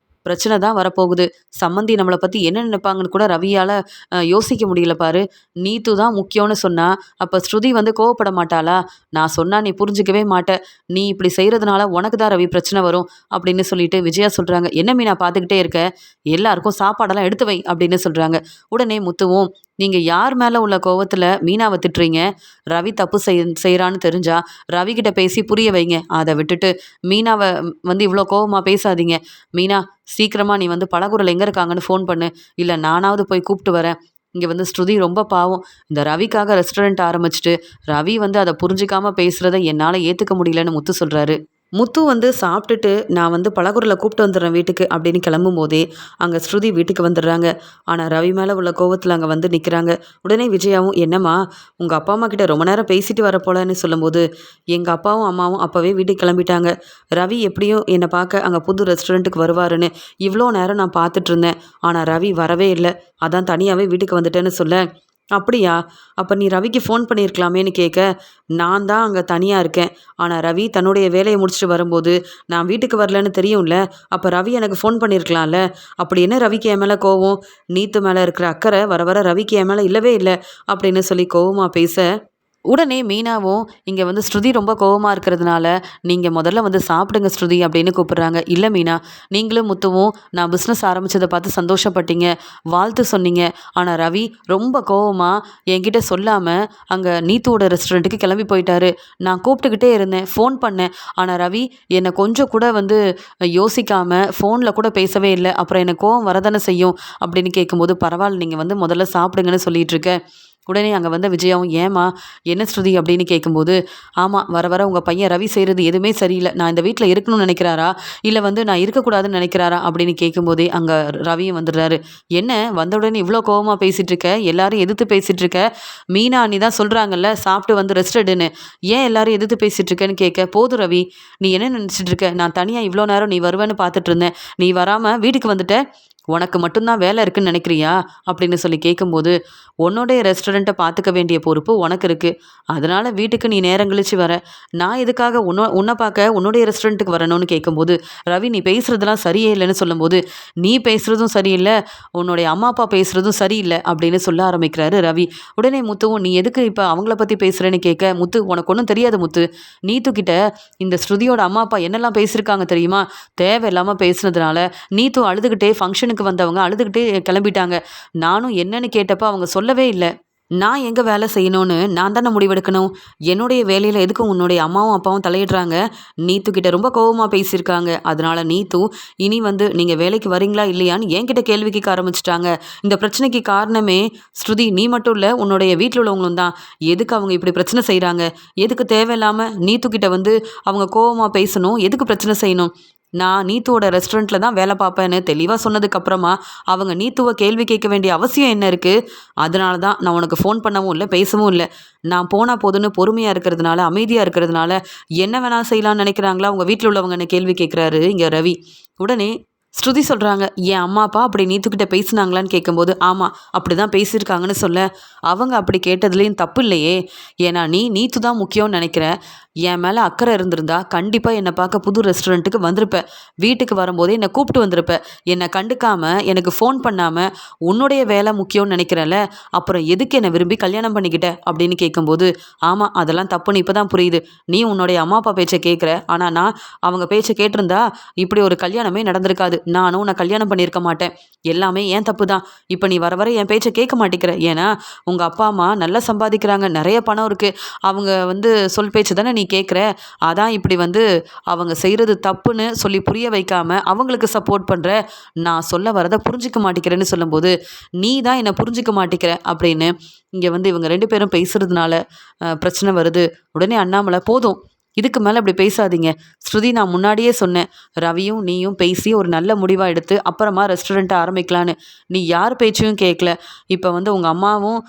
பிரச்சனை தான் வரப்போகுது. சம்மந்தி நம்மள பத்தி என்ன நினைப்பாங்கன்னு கூட ரவியால யோசிக்க முடியல பாரு. நீத்து தான் முக்கியம்னு சொன்னா, அப்ப ஸ்ருதி வந்து கோவப்பட மாட்டாளா? நான் சொன்னா நீ புரிஞ்சுக்கவே மாட்ட. நீ இப்படி செய்றதுனால உனக்கு தான் ரவி பிரச்சனை வரும் அப்படின்னு சொல்லிட்டு விஜயா சொல்றாங்க. என்ன மீனா பார்த்துக்கிட்டே இருக்க? எல்லாருக்கும் சாப்பாடெல்லாம் எடுத்து வை அப்படின்னு சொல்றாங்க. உடனே முத்துவும், நீங்க யார் மேல உள்ள கோவத்துல மீனாவ திட்டுறீங்க? ரவி தப்பு செய்றான்னு தெரிஞ்சா ரவி கிட்ட பேசி புரிய வைங்க. அத விட்டுட்டு மீனாவ வந்து இவ்ளோ கோவமா பேசாதீங்க. மீனா சீக்கிரமா நீ வந்து பலகுரல் எங்க இருக்காங்கன்னு ஃபோன் பண்ணு. இல்ல நானாவது போய் கூப்பிட்டு வரேன். இங்க வந்து ஸ்ருதி ரொம்ப பாவம். இந்த ரவிக்காக ரெஸ்டாரண்ட் ஆரம்பிச்சுட்டு, ரவி வந்து அத புரிஞ்சுக்காம பேசுறத என்னால ஏத்துக்க முடியலன்னு முத்து சொல்றாரு. முத்து வந்து சாப்பிட்டுட்டு, நான் வந்து பலகுரல கூப்பிட்டு வந்துடுறேன் வீட்டுக்கு அப்படின்னு கிளம்பும்போதே, அங்க ஸ்ருதி வீட்டுக்கு வந்துடுறாங்க. ஆனா ரவி மேல உள்ள கோவத்துல அங்க வந்து நிக்கிறாங்க. உடனே விஜயாவும், என்னம்மா உங்க அப்பா அம்மா கிட்ட ரொம்ப நேரம் பேசிட்டு வர போலன்னு சொல்லும்போது, எங்க அப்பாவும் அம்மாவும் அப்பவே வீட்டுக்கு கிளம்பிட்டாங்க. ரவி எப்படியும் என்னை பார்க்க அங்க புது ரெஸ்டாரண்ட்டுக்கு வருவாருன்னு இவ்வளோ நேரம் நான் பார்த்துட்டு இருந்தேன். ஆனா ரவி வரவே இல்ல. அதான் தனியாவே வீட்டுக்கு வந்துட்டேன்னு சொல்ல, அப்படியா? அப்ப நீ ரவிக்கு ஃபோன் பண்ணியிருக்கலாமேன்னு கேட்க, நான் தான் அங்க தனியா இருக்கேன். ஆனா ரவி தன்னுடைய வேலைய முடிச்சுட்டு வரும்போது, நான் வீட்டுக்கு வரலன்னு தெரியும்ல. அப்ப ரவி எனக்கு ஃபோன் பண்ணியிருக்கலாம்ல. அப்படி என்ன ரவிக்கு என் மேல கோவம்? நீத்து மேல இருக்கிற அக்கறை வர வர ரவிக்கு என் மேல இல்லவே இல்ல. அப்படின்னு சொல்லி கோவமா பேச, உடனே மீனாவும் இங்கே வந்து ஸ்ருதி ரொம்ப கோவமா இருக்கிறதுனால, "நீங்க முதல்ல வந்து சாப்பிடுங்க ஸ்ருதி" அப்படின்னு கூப்பிடுறாங்க. "இல்ல மீனா, நீங்களும் முத்துவும் நான் பிஸ்னஸ் ஆரம்பிச்சத பார்த்து சந்தோஷப்பட்டீங்க, வாழ்த்து சொன்னீங்க. ஆனா ரவி ரொம்ப கோவமா என்கிட்ட சொல்லாம அங்க நீத்துவோட ரெஸ்டாரண்ட்டுக்கு கிளம்பி போயிட்டாரு. நான் கூப்பிட்டுக்கிட்டே இருந்தேன், ஃபோன் பண்ணேன். ஆனா ரவி என்ன கொஞ்சம் கூட வந்து யோசிக்காம ஃபோன்ல கூட பேசவே இல்ல. அப்புறம் எனக்கு கோவம் வரதானே செய்யும்" அப்படின்னு கேட்கும்போது, "பரவாயில்ல, நீங்க வந்து முதல்ல சாப்பிடுங்கன்னு சொல்லிட்டு இருக்கேன்." உடனே அங்கே வந்த விஜயாவும், "ஏம்மா என்ன ஸ்ருதி?" அப்படின்னு கேட்கும்போது, "ஆமாம், வர வர உங்கள் பையன் ரவி செய்கிறது எதுவுமே சரியில்லை. நான் இந்த வீட்டில் இருக்கணும்னு நினைக்கிறாரா, இல்லை வந்து நான் இருக்கக்கூடாதுன்னு நினைக்கிறாரா?" அப்படின்னு கேட்கும்போதே அங்கே ரவியும் வந்துடுறாரு. "என்ன வந்த உடனே இவ்வளோ கோவமாக பேசிகிட்டு இருக்க, எல்லாரும் எதிர்த்து பேசிகிட்டு இருக்க? மீனா அண்ணி தான் சொல்கிறாங்கல்ல, சாப்பிட்டு வந்து ரெஸ்ட் எடுன்னு. ஏன் எல்லாரும் எதிர்த்து பேசிகிட்டு இருக்கேன்னு கேட்க, போதும் ரவி, நீ என்ன நினச்சிட்டு இருக்க? நான் தனியாக இவ்வளோ நேரம் நீ வருவேன்னு பார்த்துட்டு இருந்தேன். நீ வராமல் வீட்டுக்கு வந்துட்ட. உனக்கு மட்டும்தான் வேலை இருக்குன்னு நினைக்கிறியா?" அப்படின்னு சொல்லி கேட்கும்போது, "உன்னோடைய ரெஸ்டாரண்ட்டை பார்த்துக்க வேண்டிய பொறுப்பு உனக்கு இருக்கு. அதனால வீட்டுக்கு நீ நேரம் கழிச்சு வர. நான் எதுக்காக உன்னை பார்க்க உன்னுடைய ரெஸ்டாரண்ட்டுக்கு வரணும்னு?" கேட்கும்போது, "ரவி, நீ பேசுறதெல்லாம் சரியே இல்லைன்னு" சொல்லும்போது, "நீ பேசுறதும் சரியில்லை, உன்னுடைய அம்மா அப்பா பேசுறதும் சரியில்லை" அப்படின்னு சொல்ல ஆரம்பிக்கிறாரு ரவி. உடனே முத்துவும், "நீ எதுக்கு இப்போ அவங்கள பற்றி பேசுகிறேன்னு?" கேட்க, "முத்து, உனக்கு ஒன்றும் தெரியாது முத்து. நீத்து கிட்ட இந்த ஸ்ருதியோட அம்மா அப்பா என்னெல்லாம் பேசியிருக்காங்க தெரியுமா? தேவையில்லாமல் பேசுனதுனால நீத்து அழுதுகிட்டே ஃபங்க்ஷனுக்கு வந்தவங்க அழுதுகிட்டே கிளம்பிட்டாங்க. நானும் என்னன்னு கேட்டப்ப அவங்க சொல்லவே இல்ல. நான் எங்க வேலை செய்யணும்னு நான் தானே முடிவெடுக்கணும். என்னுடைய வேலையில எதுக்கு உன்னுடைய அம்மாவும், அப்பாவும் தலையிடுறாங்க? நீத்து கிட்ட ரொம்ப கோவமா பேசியிருக்காங்க. அதனால நீத்து இனி வந்து நீங்க வேலைக்கு வரீங்களா இல்லையான்னு என்கிட்ட கேள்வி கேட்க ஆரம்பிச்சுட்டாங்க. இந்த பிரச்சனைக்கு காரணமே ஸ்ருதி நீ மட்டும் இல்ல, உன்னுடைய வீட்ல உள்ளவங்களும் தான். எதுக்கு அவங்க இப்படி பிரச்சனை செய்றாங்க? எதுக்கு தேவையில்லாம நீத்து கிட்ட வந்து அவங்க கோவமா பேசணும்? எதுக்கு பிரச்சனை செய்யணும்? நான் நீத்துவோட ரெஸ்டாரண்ட்ல தான் வேலை பார்ப்பேன்னு தெளிவா சொன்னதுக்கப்புறமா, அவங்க நீத்துவ கேள்வி கேட்க வேண்டிய அவசியம் என்ன இருக்கு? அதனால தான் நான் உனக்கு ஃபோன் பண்ணவும் இல்ல, பேசவும் இல்ல. நான் போனா போதுன்னு பொறுமையா இருக்கிறதுனால, அமைதியா இருக்கிறதுனால, என்ன வேணா செய்யலாம்னு நினைக்கிறாங்களா உங்க வீட்ல உள்ளவங்கன்னு கேள்வி கேட்கிறாரு இங்க ரவி. உடனே ஸ்ருதி சொல்றாங்க, "என் அம்மா, அப்பா அப்படி நீத்துக்கிட்ட பேசினாங்களான்னு?" கேட்கும்போது, "ஆமா, அப்படிதான் பேசியிருக்காங்கன்னு" சொல்ல, அவங்க அப்படி கேட்டதுலயும் தப்பு இல்லையே. ஏன்னா நீத்து தான் முக்கியம்னு நினைக்கிற. என் மேல அக்கறை இருந்திருந்தா கண்டிப்பா என்ன பார்க்க புது ரெஸ்டாரண்ட்டுக்கு வந்திருப்ப. வீட்டுக்கு வரும்போதே என்ன கூப்பிட்டு வந்திருப்ப. என்ன கண்டுக்காம, எனக்கு ஃபோன் பண்ணாம, உன்னுடைய வேலை முக்கியம்னு நினைக்கிறல்ல, அப்புறம் எதுக்கு என்ன விரும்பி கல்யாணம் பண்ணிக்கிட்ட? அப்படின்னு கேட்கும்போது, "ஆமா, அதெல்லாம் தப்புன்னு இப்ப தான் புரியுது. நீ உன்னுடைய அம்மா, அப்பா பேச்ச கேட்குற. ஆனா நான் அவங்க பேச்ச கேட்டிருந்தா, இப்படி ஒரு கல்யாணமே நடந்திருக்காது. நானும் உன்ன கல்யாணம் பண்ணியிருக்க மாட்டேன். எல்லாமே என் தப்பு தான். இப்ப நீ வர வர என் பேச்ச கேட்க மாட்டேங்கிற. ஏன்னா, உங்க அப்பா, அம்மா நல்லா சம்பாதிக்கிறாங்க. நெறைய பணம் இருக்கு. அவங்க வந்து சொல் பேச்சு தானே நீ கேட்குற. அதான் இப்படி வந்து அவங்க செய்றது தப்புன்னு சொல்லி புரிய வைக்காம, அவங்களுக்கு சப்போர்ட் பண்ற. நான் சொல்ல வரத புரிஞ்சுக்க மாட்டேங்கிறேன்னு" சொல்லும்போது, "நீ தான் என்ன புரிஞ்சுக்க மாட்டேங்கிற" அப்படின்னு இங்க வந்து இவங்க 2 பேரும் பேசுறதுனால பிரச்சனை வருது. உடனே அண்ணாமலை, "போதும். இதுக்கு மேல இப்படி பேசாதீங்க. ஸ்ருதி, நான் முன்னாடியே சொன்னேன். ரவியும் நீயும் பேசி ஒரு நல்ல முடிவா எடுத்து அப்புறமா ரெஸ்டாரண்ட்ட ஆரம்பிக்கலான்னு. நீ யார் பேச்சையும் கேட்கல. இப்ப வந்து உங்க அம்மாவும்,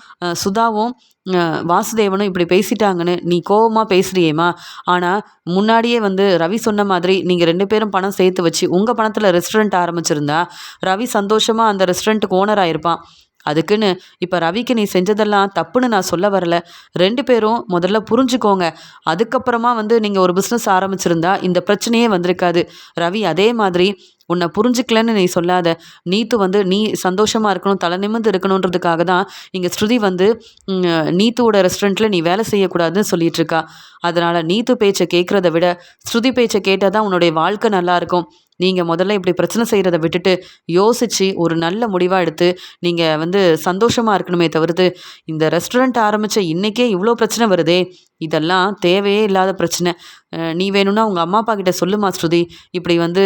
சுதாவும், அ வாசுதேவனும் இப்படி பேசிட்டாங்கன்னு நீ கோவமா பேசுறியேம்மா. ஆனா முன்னாடியே வந்து ரவி சொன்ன மாதிரி நீங்க 2 பேரும் பணம் சேர்த்து வச்சு உங்க பணத்துல ரெஸ்டாரண்ட் ஆரம்பிச்சிருந்தா, ரவி சந்தோஷமா அந்த ரெஸ்டாரண்ட்டுக்கு ஓனர் ஆயிருப்பான். அதுக்குன்னு இப்ப ரவிக்கு நீ செஞ்சதெல்லாம் தப்புன்னு நான் சொல்ல வரல. 2 பேரும் முதல்ல புரிஞ்சுக்கோங்க. அதுக்கப்புறமா வந்து நீங்க ஒரு பிசினஸ் ஆரம்பிச்சிருந்தா இந்த பிரச்சனையே வந்திருக்காது. ரவி அதே மாதிரி உன்னை புரிஞ்சுக்கலன்னு நீ சொல்லாத. நீத்து வந்து நீ சந்தோஷமா இருக்கணும், தலை நிமிர்ந்து இருக்கணுன்றதுக்காக தான் இங்க ஸ்ருதி வந்து ம் நீத்துவோட ரெஸ்டாரண்ட்ல நீ வேலை செய்யக்கூடாதுன்னு சொல்லிட்டு இருக்கா. அதனால நீத்து பேச்ச கேட்கிறத விட ஸ்ருதி பேச்ச கேட்டா தான் உன்னுடைய வாழ்க்கை நல்லாயிருக்கும். நீங்க முதல்ல இப்படி பிரச்சனை செய்றத விட்டுட்டு, யோசிச்சு ஒரு நல்ல முடிவா எடுத்து, நீங்க வந்து சந்தோஷமா இருக்கணுமே தவிர்த்து, இந்த ரெஸ்டாரண்ட் ஆரம்பிச்ச இன்னைக்கே இவ்ளோ பிரச்சனை வருதே! இதெல்லாம் தேவையே இல்லாத பிரச்சனை. நீ வேணும்னா உங்க அம்மா, அப்பா கிட்ட சொல்லுமா ஸ்ருதி. இப்படி வந்து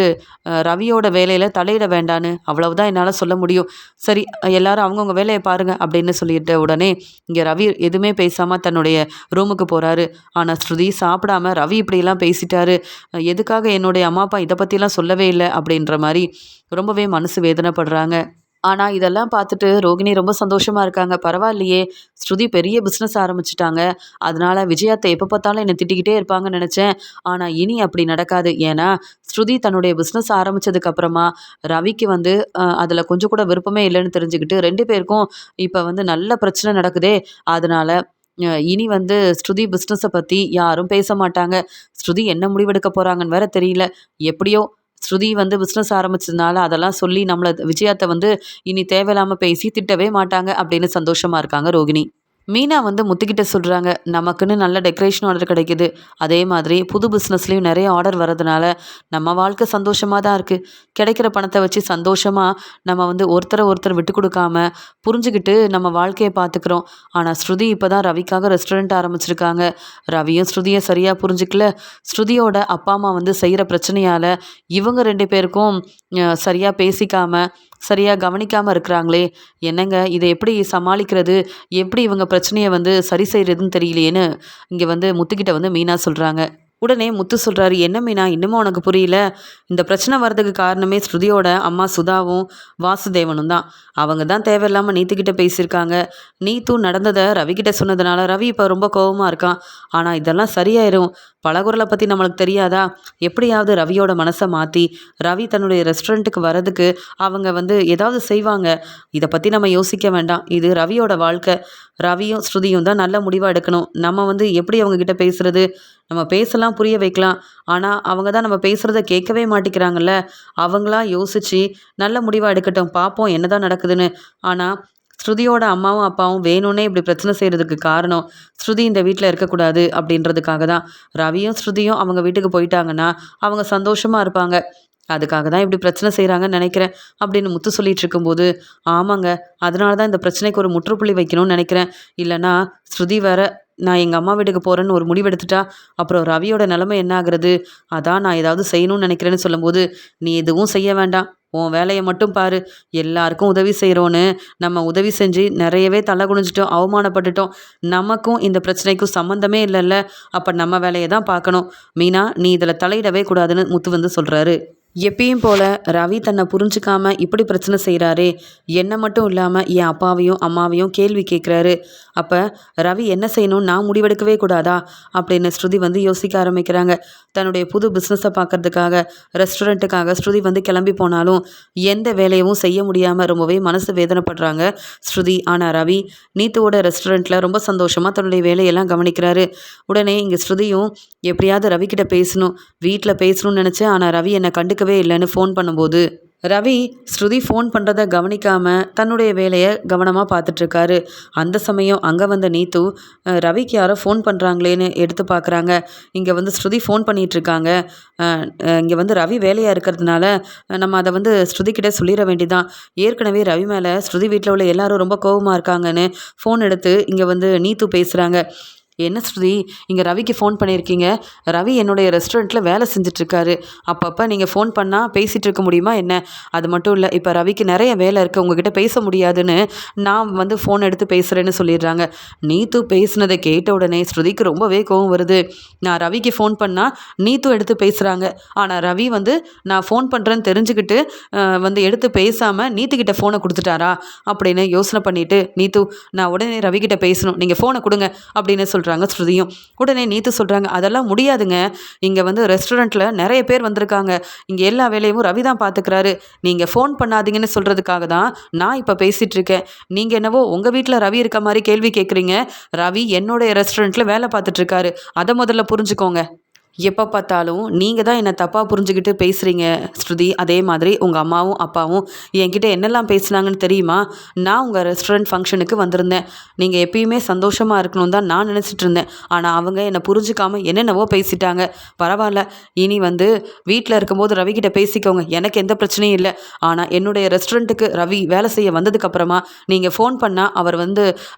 ரவியோட வேலையில தலையிட வேண்டான்னு. அவ்வளவுதான் என்னால சொல்ல முடியும். சரி, எல்லாரும் அவங்கவங்க வேலைய பாருங்க அப்படின்னு சொல்லிட்ட உடனே, இங்க ரவி எதுவுமே பேசாம தன்னுடைய ரூமுக்கு போறாரு. ஆனா ஸ்ருதி சாப்பிடாம, "ரவி இப்படியெல்லாம் பேசிட்டாரு. எதுக்காக என்னுடைய அம்மா, அப்பா இத பத்திலாம் சொல்லவே இல்ல" அப்படின்ற மாரி ரொம்பவே மனசு வேதனைப்படுறாங்க. ஆனா, இதெல்லாம் பார்த்துட்டு ரோகிணி ரொம்ப சந்தோஷமா இருக்காங்க. பரவாயில்லையே! ஸ்ருதி பெரிய பிசினஸ் ஆரம்பிச்சுட்டாங்க. அதனால விஜயா அத்தை எப்ப பார்த்தாலும் என்ன திட்டிக்கிட்டே இருப்பாங்கன்னு நெனச்சேன். ஆனா, இனி அப்படி நடக்காது. ஏன்னா, ஸ்ருதி தன்னுடைய பிசினஸ் ஆரம்பிச்சதுக்கு அப்புறமா, ரவிக்கு வந்து அதுல கொஞ்சம் கூட விருப்பமே இல்லன்னு தெரிஞ்சுக்கிட்டு 2 பேருக்கும் இப்ப வந்து நல்ல பிரச்சனை நடக்குதே! அதனால இனி வந்து ஸ்ருதி பிசினஸ பத்தி யாரும் பேச மாட்டாங்க. ஸ்ருதி என்ன முடிவெடுக்க போறாங்கன்னு வேற தெரியல. எப்படியோ ஸ்ருதி வந்து பிசினஸ் ஆரம்பிச்சதுனால அதெல்லாம் சொல்லி நம்மள விஜயாத்த வந்து இனி தேவையில்லாம பேசி திட்டவே மாட்டாங்க அப்படின்னு சந்தோஷமா இருக்காங்க ரோகிணி. மீனா வந்து முத்துக்கிட்ட சொல்கிறாங்க, நமக்குன்னு நல்ல டெக்கரேஷன் ஆர்டர் கிடைக்குது. அதே மாதிரி புது பிஸ்னஸ்லேயும் நிறைய ஆர்டர் வரதுனால நம்ம வாழ்க்கை சந்தோஷமாக தான் இருக்குது. கிடைக்கிற பணத்தை வச்சு சந்தோஷமாக நம்ம வந்து ஒருத்தரை ஒருத்தர் விட்டு கொடுக்காம புரிஞ்சுக்கிட்டு நம்ம வாழ்க்கையை பார்த்துக்கிறோம். ஆனால் ஸ்ருதி இப்போ தான் ரவிக்காக ரெஸ்டாரண்ட் ஆரம்பிச்சிருக்காங்க. ரவியும் ஸ்ருதியை சரியாக புரிஞ்சுக்கல. ஸ்ருதியோட அப்பா அம்மா வந்து செய்கிற பிரச்சனையால் இவங்க 2 பேருக்கும் சரியாக பேசிக்காம சரியாக கவனிக்காமல் இருக்கிறாங்களே. என்னங்க இதை எப்படி சமாளிக்கிறது? எப்படி இவங்க பிரச்சனைய வந்து சரி செய்றதுன்னு தெரியலையேன்னு இங்க வந்து முத்துக்கிட்ட வந்து மீனா சொல்றாங்க. உடனே முத்து சொல்றாரு, "என்ன மீனா இன்னுமா உனக்கு புரியல? இந்த பிரச்சனை வர்றதுக்கு காரணமே ஸ்ருதியோட அம்மா சுதாவும், வாசுதேவனும் தான். அவங்க தான் தேவையில்லாம நீத்துக்கிட்ட பேசியிருக்காங்க. நீத்து நடந்தத ரவிக்கிட்ட சொன்னதுனால ரவி இப்ப ரொம்ப கோவமா இருக்கான். ஆனா இதெல்லாம் சரியாயிரும். பலகுரல பத்தி நம்மளுக்கு தெரியாதா? எப்படியாவது ரவியோட மனச மாத்தி, ரவி தன்னுடைய ரெஸ்டாரண்ட்டுக்கு வரதுக்கு அவங்க வந்து ஏதாவது செய்வாங்க. இத பத்தி நம்ம யோசிக்க வேண்டாம். இது ரவியோட வாழ்க்கை. ரவியும் ஸ்ருதியும் தான் நல்ல முடிவா எடுக்கணும். நம்ம வந்து எப்படி அவங்க கிட்ட பேசுறது? நம்ம பேசலாம், புரிய வைக்கலாம். ஆனா, அவங்க தான் நம்ம பேசுறத கேட்கவே மாட்டிக்கிறாங்கல்ல. அவங்களா யோசிச்சு நல்ல முடிவா எடுக்கட்டும். பார்ப்போம் என்னதான் நடக்குதுன்னு. ஆனா, ஸ்ருதியோட அம்மாவும், அப்பாவும் வேணும்னே இப்படி பிரச்சனை செய்றதுக்கு காரணம், ஸ்ருதி இந்த வீட்ல இருக்கக்கூடாது அப்படின்றதுக்காக தான். ரவியும், ஸ்ருதியும் அவங்க வீட்டுக்கு போயிட்டாங்கன்னா, அவங்க சந்தோஷமா இருப்பாங்க. அதுக்காக தான் இப்படி பிரச்சனை செய்றாங்கன்னு நெனைக்கிறேன். அப்படின்னு முத்து சொல்லிட்டு இருக்கும்போது, ஆமாங்க. அதனால தான் இந்த பிரச்சனைக்கு ஒரு முற்றுப்புள்ளி வைக்கணும்னு நெனைக்கிறேன். இல்லன்னா, ஸ்ருதி வேற நான் எங்க அம்மா வீட்டுக்கு போறேன்னு ஒரு முடிவெடுத்துட்டா, அப்புறம் ரவியோட நிலைமை என்ன ஆகுறது? அதான் நான் ஏதாவது செய்யணும்னு நெனைக்கிறேன்னு சொல்லும்போது, நீ எதுவும் செய்ய வேண்டாம். உன் வேலைய மட்டும் பாரு. எல்லாருக்கும் உதவி செய்றோன்னு, நம்ம உதவி செஞ்சு நெறையவே தல குனிஞ்சுட்டோம், அவமானப்பட்டுட்டோம். நமக்கும் இந்த பிரச்சனைக்கும் சம்மந்தமே இல்லல்ல. அப்ப நம்ம வேலைய தான் பார்க்கணும். மீனா, நீ இதில தலையிடவே கூடாதுன்னு முத்து வந்து சொல்றாரு. எப்பயும் போல ரவி தன்னை புரிஞ்சுக்காம இப்படி பிரச்சனை செய்கிறாரே, என்னை மட்டும் இல்லாமல் என் அப்பாவையும் அம்மாவையும் கேள்வி கேட்குறாரு. அப்போ ரவி என்ன செய்யணும் நான் முடிவெடுக்கவே கூடாதா அப்படின்னு ஸ்ருதி வந்து யோசிக்க ஆரம்பிக்கிறாங்க. தன்னுடைய புது பிஸ்னஸை பார்க்கறதுக்காக ரெஸ்டாரண்ட்டுக்காக ஸ்ருதி வந்து கிளம்பி போனாலும் எந்த வேலையும் செய்ய முடியாமல் ரொம்பவே மனசு வேதனைப்படுறாங்க ஸ்ருதி. ஆனால் ரவி நீத்துவோட ரெஸ்டாரண்ட்டில் ரொம்ப சந்தோஷமாக தன்னுடைய வேலையெல்லாம் கவனிக்கிறாரு. உடனே இங்கே ஸ்ருதியும் எப்படியாவது ரவிக்கிட்ட பேசணும், வீட்டில் பேசணும்னு நினச்சேன். ஆனால் ரவி என்னை கண்டுக்கவே இல்லைன்னு ஃபோன் பண்ணும்போது ரவி ஸ்ருதி ஃபோன் பண்ணுறத கவனிக்காமல் தன்னுடைய வேலையை கவனமாக பார்த்துட்ருக்காரு. அந்த சமயம் அங்கே வந்த நீத்து ரவிக்கு யாரோ ஃபோன் பண்ணுறாங்களேன்னு எடுத்து பார்க்குறாங்க. இங்கே வந்து ஸ்ருதி ஃபோன் பண்ணிகிட்ருக்காங்க. இங்கே வந்து ரவி வேலையாக இருக்கிறதுனால நம்ம அதை வந்து ஸ்ருதிக்கிட்ட சொல்லிட வேண்டிதான். ஏற்கனவே ரவி மேலே ஸ்ருதி வீட்டில் உள்ள எல்லாரும் ரொம்ப கோவமாக இருக்காங்கன்னு ஃபோன் எடுத்து இங்கே வந்து நீத்து பேசுகிறாங்க. என்ன ஸ்ருதி இங்கே ரவிக்கு ஃபோன் பண்ணியிருக்கீங்க? ரவி என்னுடைய ரெஸ்டாரண்ட்டில் வேலை செஞ்சிட்ருக்காரு. அப்பப்போ நீங்கள் ஃபோன் பண்ணால் பேசிகிட்டு இருக்க முடியுமா என்ன? அது மட்டும் இல்லை, இப்போ ரவிக்கு நிறைய வேலை இருக்குது, உங்ககிட்ட பேச முடியாதுன்னு நான் வந்து ஃபோன் எடுத்து பேசுகிறேன்னு சொல்லிடுறாங்க. நீத்து பேசுனதை கேட்ட உடனே ஸ்ருதிக்கு ரொம்பவே கோவம் வருது. நான் ரவிக்கு ஃபோன் பண்ணால் நீத்து எடுத்து பேசுகிறாங்க. ஆனால் ரவி வந்து நான் ஃபோன் பண்ணுறேன்னு தெரிஞ்சுக்கிட்டு வந்து எடுத்து பேசாமல் நீத்துக்கிட்ட ஃபோனை கொடுத்துட்டாரா அப்படின்னு யோசனை பண்ணிவிட்டு, நீத்து நான் உடனே ரவிக்கிட்ட பேசணும், நீங்கள் ஃபோனை கொடுங்க அப்படின்னு சொல்கிறாங்க ஸ்ருதியும். உடனே நீத்து சொல்கிறாங்க, அதெல்லாம் முடியாதுங்க. இங்கே வந்து ரெஸ்டாரண்ட்டில் நிறைய பேர் வந்திருக்காங்க. இங்கே எல்லா வேலையும் ரவி தான் பார்த்துக்கிறாரு. நீங்கள் ஃபோன் பண்ணாதீங்கன்னு சொல்கிறதுக்காக தான் நான் இப்போ பேசிகிட்டு இருக்கேன். நீங்கள் என்னவோ உங்கள் வீட்டில் ரவி இருக்க மாதிரி கேள்வி கேட்குறீங்க. ரவி என்னுடைய ரெஸ்டாரண்ட்டில் வேலை பார்த்துட்ருக்காரு. அதை முதல்ல புரிஞ்சுக்கோங்க. எப்போ பார்த்தாலும் நீங்கள் தான் என்னை தப்பாக புரிஞ்சுக்கிட்டு பேசுகிறீங்க ஸ்ருதி. அதே மாதிரி உங்கள் அம்மாவும் அப்பாவும் என்கிட்ட என்னெல்லாம் பேசுனாங்கன்னு தெரியுமா? நான் உங்கள் ரெஸ்டாரண்ட் ஃபங்க்ஷனுக்கு வந்திருந்தேன். நீங்கள் எப்பயுமே சந்தோஷமாக இருக்கணும் தான் நான் நினச்சிட்டு இருந்தேன். ஆனால் அவங்க என்னை புரிஞ்சுக்காமல் என்னென்னவோ பேசிட்டாங்க. பரவாயில்ல, இனி வந்து வீட்டில் இருக்கும்போது ரவிக்கிட்ட பேசிக்கோங்க, எனக்கு எந்த பிரச்சனையும் இல்லை. ஆனால் என்னுடைய ரெஸ்டாரண்ட்டுக்கு ரவி வேலை செய்ய வந்ததுக்கப்புறமா நீங்கள் ஃபோன் பண்ணால் அவர் வந்து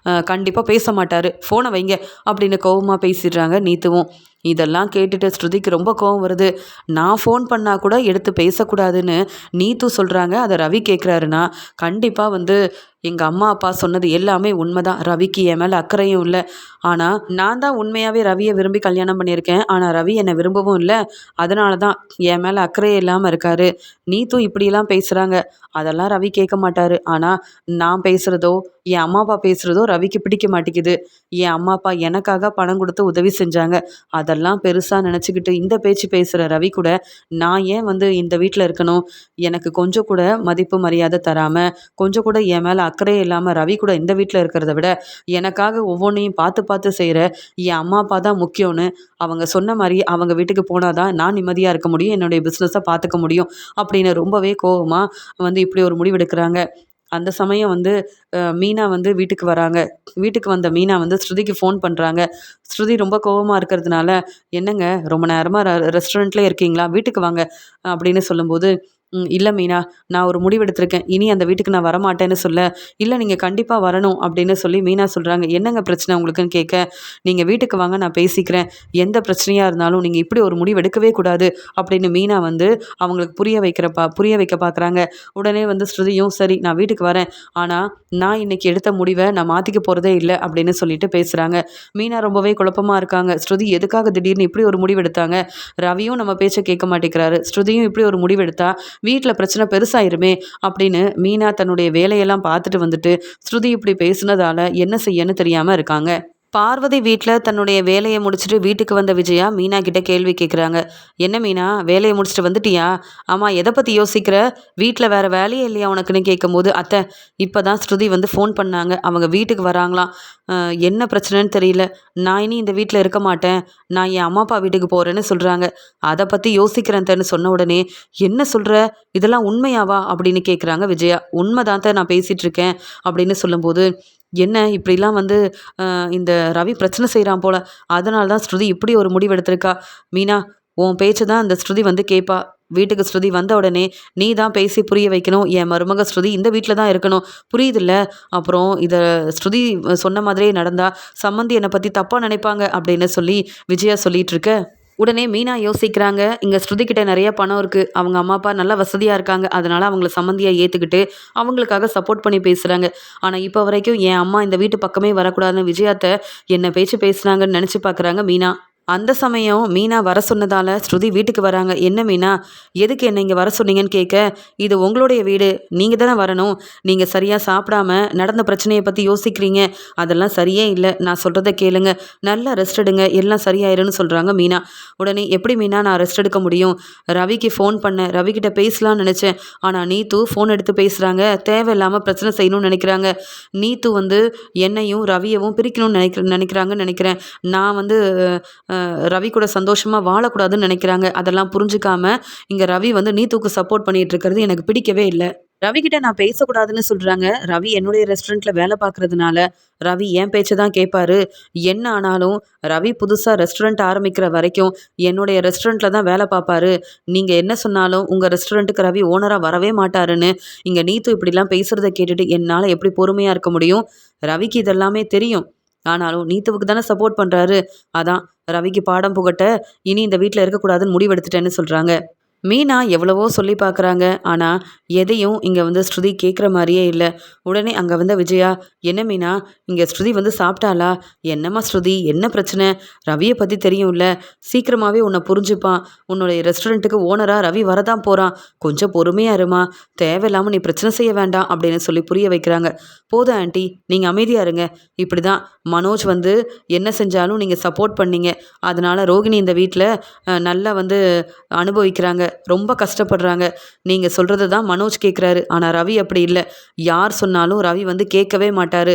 கண்டிப்பாக பேச மாட்டார், ஃபோனை வைங்க அப்படின்னு கோவமாக பேசிடுறாங்க நீத்துவும். இதெல்லாம் கேட்டுட்டு ஸ்ருதிக்கு ரொம்ப கோவம் வருது. நான் ஃபோன் பண்ணால் கூட எடுத்து பேசக்கூடாதுன்னு நீத்து சொல்கிறாங்க. அதை ரவி கேட்குறாருன்னா கண்டிப்பாக வந்து எங்கள் அம்மா அப்பா சொன்னது எல்லாமே உண்மைதான். ரவிக்கு என் மேலே அக்கறையும் இல்லை. ஆனால் நான் தான் உண்மையாகவே ரவியை விரும்பி கல்யாணம் பண்ணியிருக்கேன். ஆனால் ரவி என்னை விரும்பவும் இல்லை. அதனால தான் என் மேலே அக்கறையே இல்லாமல் இருக்காரு. நீத்தும் இப்படியெல்லாம் பேசுகிறாங்க. அதெல்லாம் ரவி கேட்க மாட்டார். ஆனால் நான் பேசுகிறதோ என் அம்மா அப்பா பேசுகிறதோ ரவிக்கு பிடிக்க மாட்டேங்குது. என் அம்மா அப்பா எனக்காக பணம் கொடுத்து உதவி செஞ்சாங்க. அதெல்லாம் பெருசாக நினச்சிக்கிட்டு இந்த பேச்சு பேசுகிற ரவி கூட நான் ஏன் வந்து இந்த வீட்டில் இருக்கணும்? எனக்கு கொஞ்சம் கூட மதிப்பு மரியாதை தராமல், கொஞ்சம் கூட என் மேலே அக்கறையே இல்லாமல் ரவி கூட இந்த வீட்டில் இருக்கிறத விட எனக்காக ஒவ்வொன்றையும் பார்த்து பார்த்து செய்கிற என் அம்மா அப்பா தான் முக்கியம்னு அவங்க சொன்ன மாதிரி அவங்க வீட்டுக்கு போனால் தான் நான் நிம்மதியாக இருக்க முடியும், என்னுடைய பிஸ்னஸை பார்த்துக்க முடியும் அப்படின்னு ரொம்பவே கோவமாக வந்து இப்படி ஒரு முடிவெடுக்கிறாங்க. அந்த சமயம் வந்து மீனா வந்து வீட்டுக்கு வராங்க. வீட்டுக்கு வந்த மீனா வந்து ஸ்ருதிக்கு ஃபோன் பண்ணுறாங்க. ஸ்ருதி ரொம்ப கோவமா இருக்கிறதுனால, "என்னங்க ரொம்ப நேரமா ரெஸ்டாரண்ட்லயே இருக்கீங்களா? வீட்டுக்கு வாங்க" அப்படின்னு சொல்லும்போது, இல்ல மீனா, நான் ஒரு முடிவெடுத்திருக்கேன். இனி அந்த வீட்டுக்கு நான் வரமாட்டேன்னு சொல்ல, "இல்ல நீங்க கண்டிப்பா வரணும்" அப்படின்னு சொல்லி மீனா சொல்றாங்க. "என்னங்க பிரச்சனை உங்களுக்குன்னு?" கேட்க, "நீங்க வீட்டுக்கு வாங்க நான் பேசிக்கிறேன். எந்த பிரச்சனையா இருந்தாலும் நீங்க இப்படி ஒரு முடிவு எடுக்கவே கூடாது" அப்படின்னு மீனா வந்து அவங்களுக்கு புரிய வைக்க பார்க்குறாங்க. உடனே வந்து ஸ்ருதியும், "சரி நான் வீட்டுக்கு வரேன். ஆனா நான் இன்னைக்கு எடுத்த முடிவ நான் மாத்திக்க போறதே இல்ல" அப்படின்னு சொல்லிட்டு பேசுறாங்க. மீனா ரொம்பவே குழப்பமா இருக்காங்க. ஸ்ருதி எதுக்காக திடீர்னு இப்படி ஒரு முடிவு எடுத்தாங்க? ரவியும் நம்ம பேச்ச கேட்க மாட்டேங்கிறாரு. ஸ்ருதியும் இப்படி ஒரு முடிவெடுத்தா வீட்ல பிரச்சனை பெருசாயிருமே அப்படின்னு மீனா தன்னுடைய வேலையெல்லாம் பார்த்துட்டு வந்துட்டு, ஸ்ருதி இப்படி பேசுனதால என்ன செய்யன்னு தெரியாம இருக்காங்க. பார்வதி வீட்ல தன்னுடைய வேலைய முடிச்சுட்டு வீட்டுக்கு வந்த விஜயா மீனா கிட்ட கேள்வி கேட்குறாங்க. "என்ன மீனா வேலைய முடிச்சுட்டு வந்துட்டியா? ஆமா எத பத்தி யோசிக்கிற? வீட்ல வேற வேலையே இல்லையா உனக்குன்னு?" கேட்கும்போது, "அத்தை இப்பதான் ஸ்ருதி வந்து ஃபோன் பண்ணாங்க. அவங்க வீட்டுக்கு வராங்களாம். என்ன பிரச்சனைன்னு தெரியல. நான் இனி இந்த வீட்ல இருக்க மாட்டேன். நான் என் அம்மா, அப்பா வீட்டுக்கு போறேன்னு சொல்றாங்க. அத பத்தி யோசிக்கிறேன் அத்தைன்னு" சொன்ன உடனே, "என்ன சொல்ற? இதெல்லாம் உண்மையாவா?" அப்படின்னு கேட்குறாங்க விஜயா. "உண்மைதான் அத்தை நான் பேசிட்டு இருக்கேன்" அப்படின்னு சொல்லும்போது, "என்ன இப்படிலாம் வந்து இந்த ரவி பிரச்சனை செய்றான் போல. அதனால தான் ஸ்ருதி இப்படி ஒரு முடிவு எடுத்திருக்கா. மீனா, உன் பேச்ச தான் அந்த ஸ்ருதி வந்து கேட்பா. வீட்டுக்கு ஸ்ருதி வந்த உடனே நீ தான் பேசி புரிய வைக்கணும். என் மருமக ஸ்ருதி இந்த வீட்ல தான் இருக்கணும். புரியுதுல்ல? அப்புறம் இத ஸ்ருதி சொன்ன மாதிரியே நடந்தா சம்மந்தி என்ன பத்தி தப்பா நினைப்பாங்க" அப்படின்னு சொல்லி விஜயா சொல்லிட்டு இருக்க, உடனே மீனா யோசிக்கிறாங்க. இங்க ஸ்ருதி கிட்ட நெறைய பணம் இருக்கு. அவங்க அம்மா, அப்பா நல்லா வசதியா இருக்காங்க. அதனால அவங்கள சம்மந்தியா ஏத்துக்கிட்டு, அவங்களுக்காக சப்போர்ட் பண்ணி பேசுறாங்க. ஆனா, இப்ப வரைக்கும் என் அம்மா இந்த வீட்டு பக்கமே வரக்கூடாதுன்னு விஜயா அத்த என்ன பேச்சு பேசுனாங்கன்னு நெனச்சு பாக்குறாங்க மீனா. அந்த சமயம் மீனா வர சொன்னதால ஸ்ருதி வீட்டுக்கு வராங்க. "என்ன மீனா, எதுக்கு என்ன இங்க வர சொன்னீங்கன்னு?" கேட்க, "இது உங்களுடைய வீடு. நீங்க தானே வரணும். நீங்க சரியா சாப்பிடாம நடந்த பிரச்சனைய பத்தி யோசிக்கிறீங்க. அதெல்லாம் சரியே இல்ல. நான் சொல்றத கேளுங்க. நல்லா ரெஸ்ட் எடுங்க. எல்லாம் சரியாயிரும்னு" சொல்றாங்க மீனா. உடனே, "எப்படி மீனா நான் ரெஸ்ட் எடுக்க முடியும்? ரவிக்கு ஃபோன் பண்ணேன். ரவிகிட்ட பேசலாம்னு நெனச்சேன். ஆனா நீத்து ஃபோன் எடுத்து பேசுறாங்க. தேவையில்லாம பிரச்சனை செய்யணும்னு நெனைக்கிறாங்க. நீத்து வந்து என்னையும் ரவியவும் பிரிக்கணும்னு நெனைக்கிறாங்கன்னு நெனைக்கிறேன். நான் வந்து ரவி கூட சந்தோஷமா வாழக்கூடாதுன்னு நினைக்கிறாங்க. அதெல்லாம் புரிஞ்சுக்காம, இங்க ரவி வந்து நீத்துக்கு சப்போர்ட் பண்ணிட்டு இருக்கிறது எனக்கு பிடிக்கவே இல்ல. ரவிகிட்ட நான் பேசக்கூடாதுன்னு சொல்றாங்க. ரவி என்னுடைய ரெஸ்டாரண்ட்ல வேலை பார்க்கறதுனால, ரவி என் பேச்ச தான் கேட்பாரு. என்ன ஆனாலும் ரவி புதுசா ரெஸ்டாரண்ட் ஆரம்பிக்கிற வரைக்கும் என்னுடைய ரெஸ்டாரண்ட்ல தான் வேலை பார்ப்பாரு. நீங்க என்ன சொன்னாலும் உங்க ரெஸ்டாரண்ட்டுக்கு ரவி ஓனரா வரவே மாட்டாருன்னு, இங்க நீத்து இப்படிலாம் பேசுறத கேட்டுட்டு என்னால எப்படி பொறுமையா இருக்க முடியும்? ரவிக்கு இதெல்லாமே தெரியும். ஆனாலும் நீத்துவுக்கு தானே சப்போர்ட் பண்றாரு. அதான் ரவிக்கு பாடம் புகட்ட, இனி இந்த வீட்ல இருக்கக்கூடாதுன்னு முடிவெடுத்துட்டேன்னு சொல்றாங்க. மீனா எவ்வளவோ சொல்லி பார்க்குறாங்க. ஆனா, எதையும் இங்க வந்து ஸ்ருதி கேட்குற மாரியே இல்ல. உடனே அங்க வந்த விஜயா, "என்ன மீனா, இங்க ஸ்ருதி வந்து சாப்பிட்டாளா? என்னம்மா ஸ்ருதி, என்ன பிரச்சனை? ரவிய பத்தி தெரியும்ல. சீக்கிரமாவே உன்ன புரிஞ்சுப்பான். உன்னுடைய ரெஸ்டாரண்ட்டுக்கு ஓனரா ரவி வரதான் போறான். கொஞ்சம் பொறுமையா இரும்மா. தேவையில்லாம நீ பிரச்சனை செய்ய வேண்டாம்" அப்படின்னு சொல்லி புரிய வைக்கிறாங்க. "போதும் ஆன்ட்டி, நீங்க அமைதியா இருங்க. இப்படிதான் மனோஜ் வந்து என்ன செஞ்சாலும் நீங்க சப்போர்ட் பண்ணீங்க. அதனால ரோகிணி இந்த வீட்ல நல்லா வந்து அனுபவிக்கிறாங்க. ரொம்ப கஷ்டப்படுறாங்க. நீங்க சொல்றத தான் மனோஜ் கேட்குறாரு. ஆனா ரவி அப்படி இல்ல. யார் சொன்னாலும் ரவி வந்து கேட்கவே மாட்டாரு.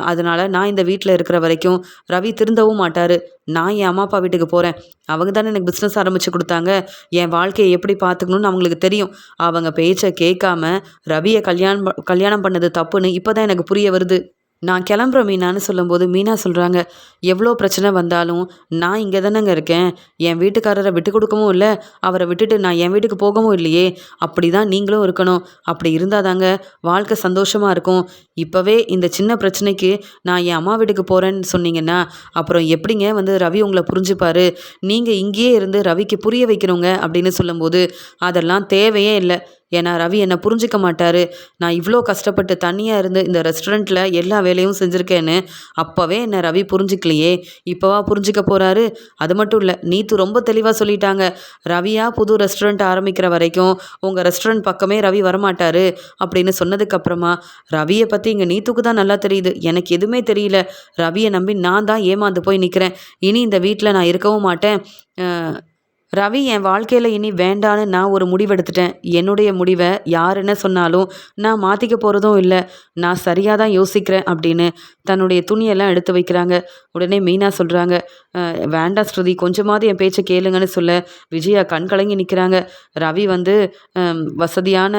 அதனால நான் இந்த வீட்ல இருக்கிற வரைக்கும் ரவி திருந்தவும் மாட்டாரு. நான் என் அம்மா, அப்பா வீட்டுக்கு போறேன். அவங்க தானே எனக்கு பிஸ்னஸ் ஆரம்பிச்சு குடுத்தாங்க. என் வாழ்க்கைய எப்படி பார்த்துக்கணும்னு அவங்களுக்கு தெரியும். அவங்க பேச்ச கேட்காம ரவிய கல்யாணம் பண்ணது தப்புன்னு இப்ப தான் எனக்கு புரிய வருது. நான் கிளம்புறேன் மீனான்னு சொல்லும்போது, மீனா சொல்றாங்க, "எவ்வளோ பிரச்சனை வந்தாலும் நான் இங்க தானங்க இருக்கேன். என் வீட்டுக்காரர விட்டுக் குடுக்கவும் இல்ல, அவர விட்டுட்டு நான் என் வீட்டுக்கு போகவும் இல்லையே. அப்படிதான் நீங்களும் இருக்கணும். அப்படி இருந்தா தாங்க வாழ்க்கை சந்தோஷமா இருக்கும். இப்பவே இந்த சின்ன பிரச்சனைக்கு நான் என் அம்மா வீட்டுக்கு போறேன்னு சொன்னீங்கன்னா, அப்புறம் எப்படிங்க வந்து ரவி உங்கள புரிஞ்சுப்பாரு? நீங்க இங்கேயே இருந்து ரவிக்கு புரிய வைக்கணுங்க" அப்படின்னு சொல்லும்போது, "அதெல்லாம் தேவையே இல்ல. ஏன்னா ரவி என்ன புரிஞ்சுக்க மாட்டாரு. நான் இவ்ளோ கஷ்டப்பட்டு தனியா இருந்து இந்த ரெஸ்டாரண்ட்ல எல்லா வேலையும் செஞ்சிருக்கேன்னு அப்பவே என்ன ரவி புரிஞ்சுக்கலையே. இப்பவா புரிஞ்சுக்க போறாரு? அது மட்டும் இல்ல, நீத்து ரொம்ப தெளிவா சொல்லிட்டாங்க. ரவியா புது ரெஸ்டாரண்ட் ஆரம்பிக்கிற வரைக்கும் உங்க ரெஸ்டாரண்ட் பக்கமே ரவி வரமாட்டாரு அப்படின்னு சொன்னதுக்கு அப்புறமா, ரவிய பத்தி இங்க நீத்துக்கு தான் நல்லா தெரியுது. எனக்கு எதுவுமே தெரியல. ரவிய நம்பி நான் தான் ஏமாந்து போய் நிக்கிறேன். இனி இந்த வீட்ல நான் இருக்கவும் மாட்டேன். அ ரவி என் வாழ்க்கையில இனி வேண்டான்னு நான் ஒரு முடிவெடுத்துட்டேன். என்னுடைய முடிவ யார் என்ன சொன்னாலும் நான் மாத்திக்க போறதும் இல்ல. நான் சரியா தான் யோசிக்கிறேன் அப்படின்னு தன்னுடைய துணியெல்லாம் எடுத்து வைக்கிறாங்க. உடனே மீனா சொல்கிறாங்க, வேண்டாம் ஸ்ருதி, கொஞ்சமாவது என் பேச்சை கேளுங்கன்னு சொல்ல விஜயா கண் கலங்கி நிற்கிறாங்க. ரவி வந்து வசதியான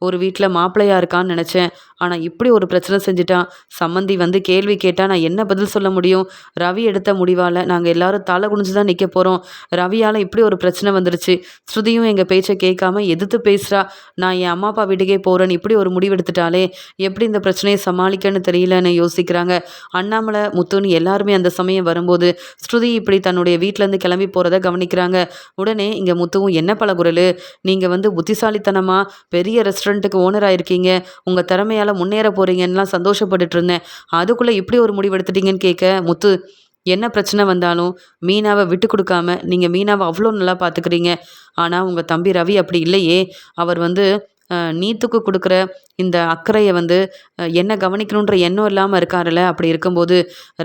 ஒரு வீட்டில் மாப்பிள்ளையா இருக்கான்னு நினச்சேன். ஆனால் இப்படி ஒரு பிரச்சனை செஞ்சுட்டான். சம்மந்தி வந்து கேள்வி கேட்டால் நான் என்ன பதில் சொல்ல முடியும்? ரவி எடுத்த முடிவால் நாங்கள் எல்லாரும் தலை குனிஞ்சு தான் நிற்க போகிறோம். ரவியால் இப்படி ஒரு பிரச்சனை வந்துருச்சு. ஸ்ருதியும் எங்கள் பேச்சை கேட்காம எதிர்த்து பேசுகிறா. நான் என் அம்மா அப்பா வீட்டுக்கே போகிறேன்னு இப்படி ஒரு முடிவெடுத்துட்டாலே எப்படி இந்த பிரச்சனையை சமாளிக்கன்னு தெரியலன்னு யோசிக்கிறாங்க. அண்ணாமலை, முத்துன்னு எல்லாருமே அந்த சமயம் வரும்போது ஸ்ருதி இப்படி தன்னுடைய வீட்டிலேருந்து கிளம்பி போகிறத கவனிக்கிறாங்க. உடனே இங்கே முத்துவும், என்ன பலகுரல், நீங்கள் வந்து புத்திசாலித்தனமாக பெரிய ரெஸ்டாரண்ட்டுக்கு ஓனர் ஆயிருக்கீங்க, உங்கள் திறமையால் முன்னேற போகிறீங்கன்னுலாம் சந்தோஷப்பட்டுட்டு இருந்தேன். அதுக்குள்ளே இப்படி ஒரு முடிவு எடுத்துட்டீங்கன்னு கேட்க, முத்து, என்ன பிரச்சனை வந்தாலும் மீனாவை விட்டு கொடுக்காம நீங்கள் மீனாவை அவ்வளோ நல்லா பார்த்துக்கிறீங்க. ஆனால் உங்கள் தம்பி ரவி அப்படி இல்லையே. அவர் வந்து நீத்துக்கு கொடுக்குற இந்த அக்கறையை வந்து என்ன கவனிக்கணுன்ற எண்ணம் இல்லாமல் இருக்காருல்ல. அப்படி இருக்கும்போது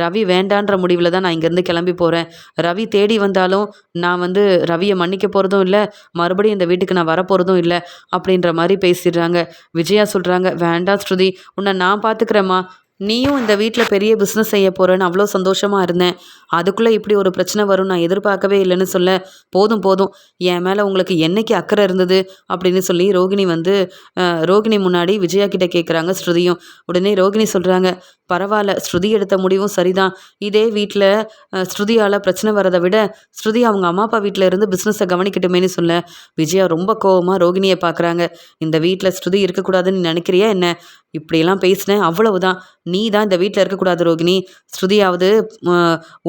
ரவி வேண்டான்ற முடிவில் தான் நான் இங்கேருந்து கிளம்பி போகிறேன். ரவி தேடி வந்தாலும் நான் வந்து ரவியை மன்னிக்க போகிறதும் இல்லை, மறுபடியும் இந்த வீட்டுக்கு நான் வரப்போகிறதும் இல்லை அப்படின்ற மாதிரி பேசிடுறாங்க. விஜயா சொல்கிறாங்க, வேண்டாம் ஸ்ருதி, உன்னை நான் பார்த்துக்கிறேம்மா. நீயும் இந்த வீட்டில் பெரிய பிஸ்னஸ் செய்ய போகிறேன்னு அவ்வளோ சந்தோஷமாக இருந்தேன். அதுக்குள்ளே இப்படி ஒரு பிரச்சனை வரும் நான் எதிர்பார்க்கவே இல்லைன்னு சொல்ல, போதும் போதும், என் மேலே உங்களுக்கு என்னைக்கு அக்கறை இருந்தது அப்படின்னு சொல்லி ரோகிணி முன்னாடி விஜயா கிட்ட கேட்குறாங்க ஸ்ருதியும். உடனே ரோகிணி சொல்கிறாங்க, பரவாயில்ல, ஸ்ருதி எடுத்த முடிவும் சரிதான். இதே வீட்டில் ஸ்ருதியால் பிரச்சனை வரதை விட ஸ்ருதி அவங்க அம்மா அப்பா வீட்டில் இருந்து பிஸ்னஸை கவனிக்கட்டுமேனு சொல்ல விஜயா ரொம்ப கோவமாக ரோகிணியை பார்க்குறாங்க. இந்த வீட்டில் ஸ்ருதி இருக்கக்கூடாதுன்னு நினைக்கிறியா என்ன? இப்படியெல்லாம் பேசினேன், அவ்வளவுதான். நீ தான் இந்த வீட்டில் இருக்கக்கூடாது ரோகிணி. ஸ்ருதியாவது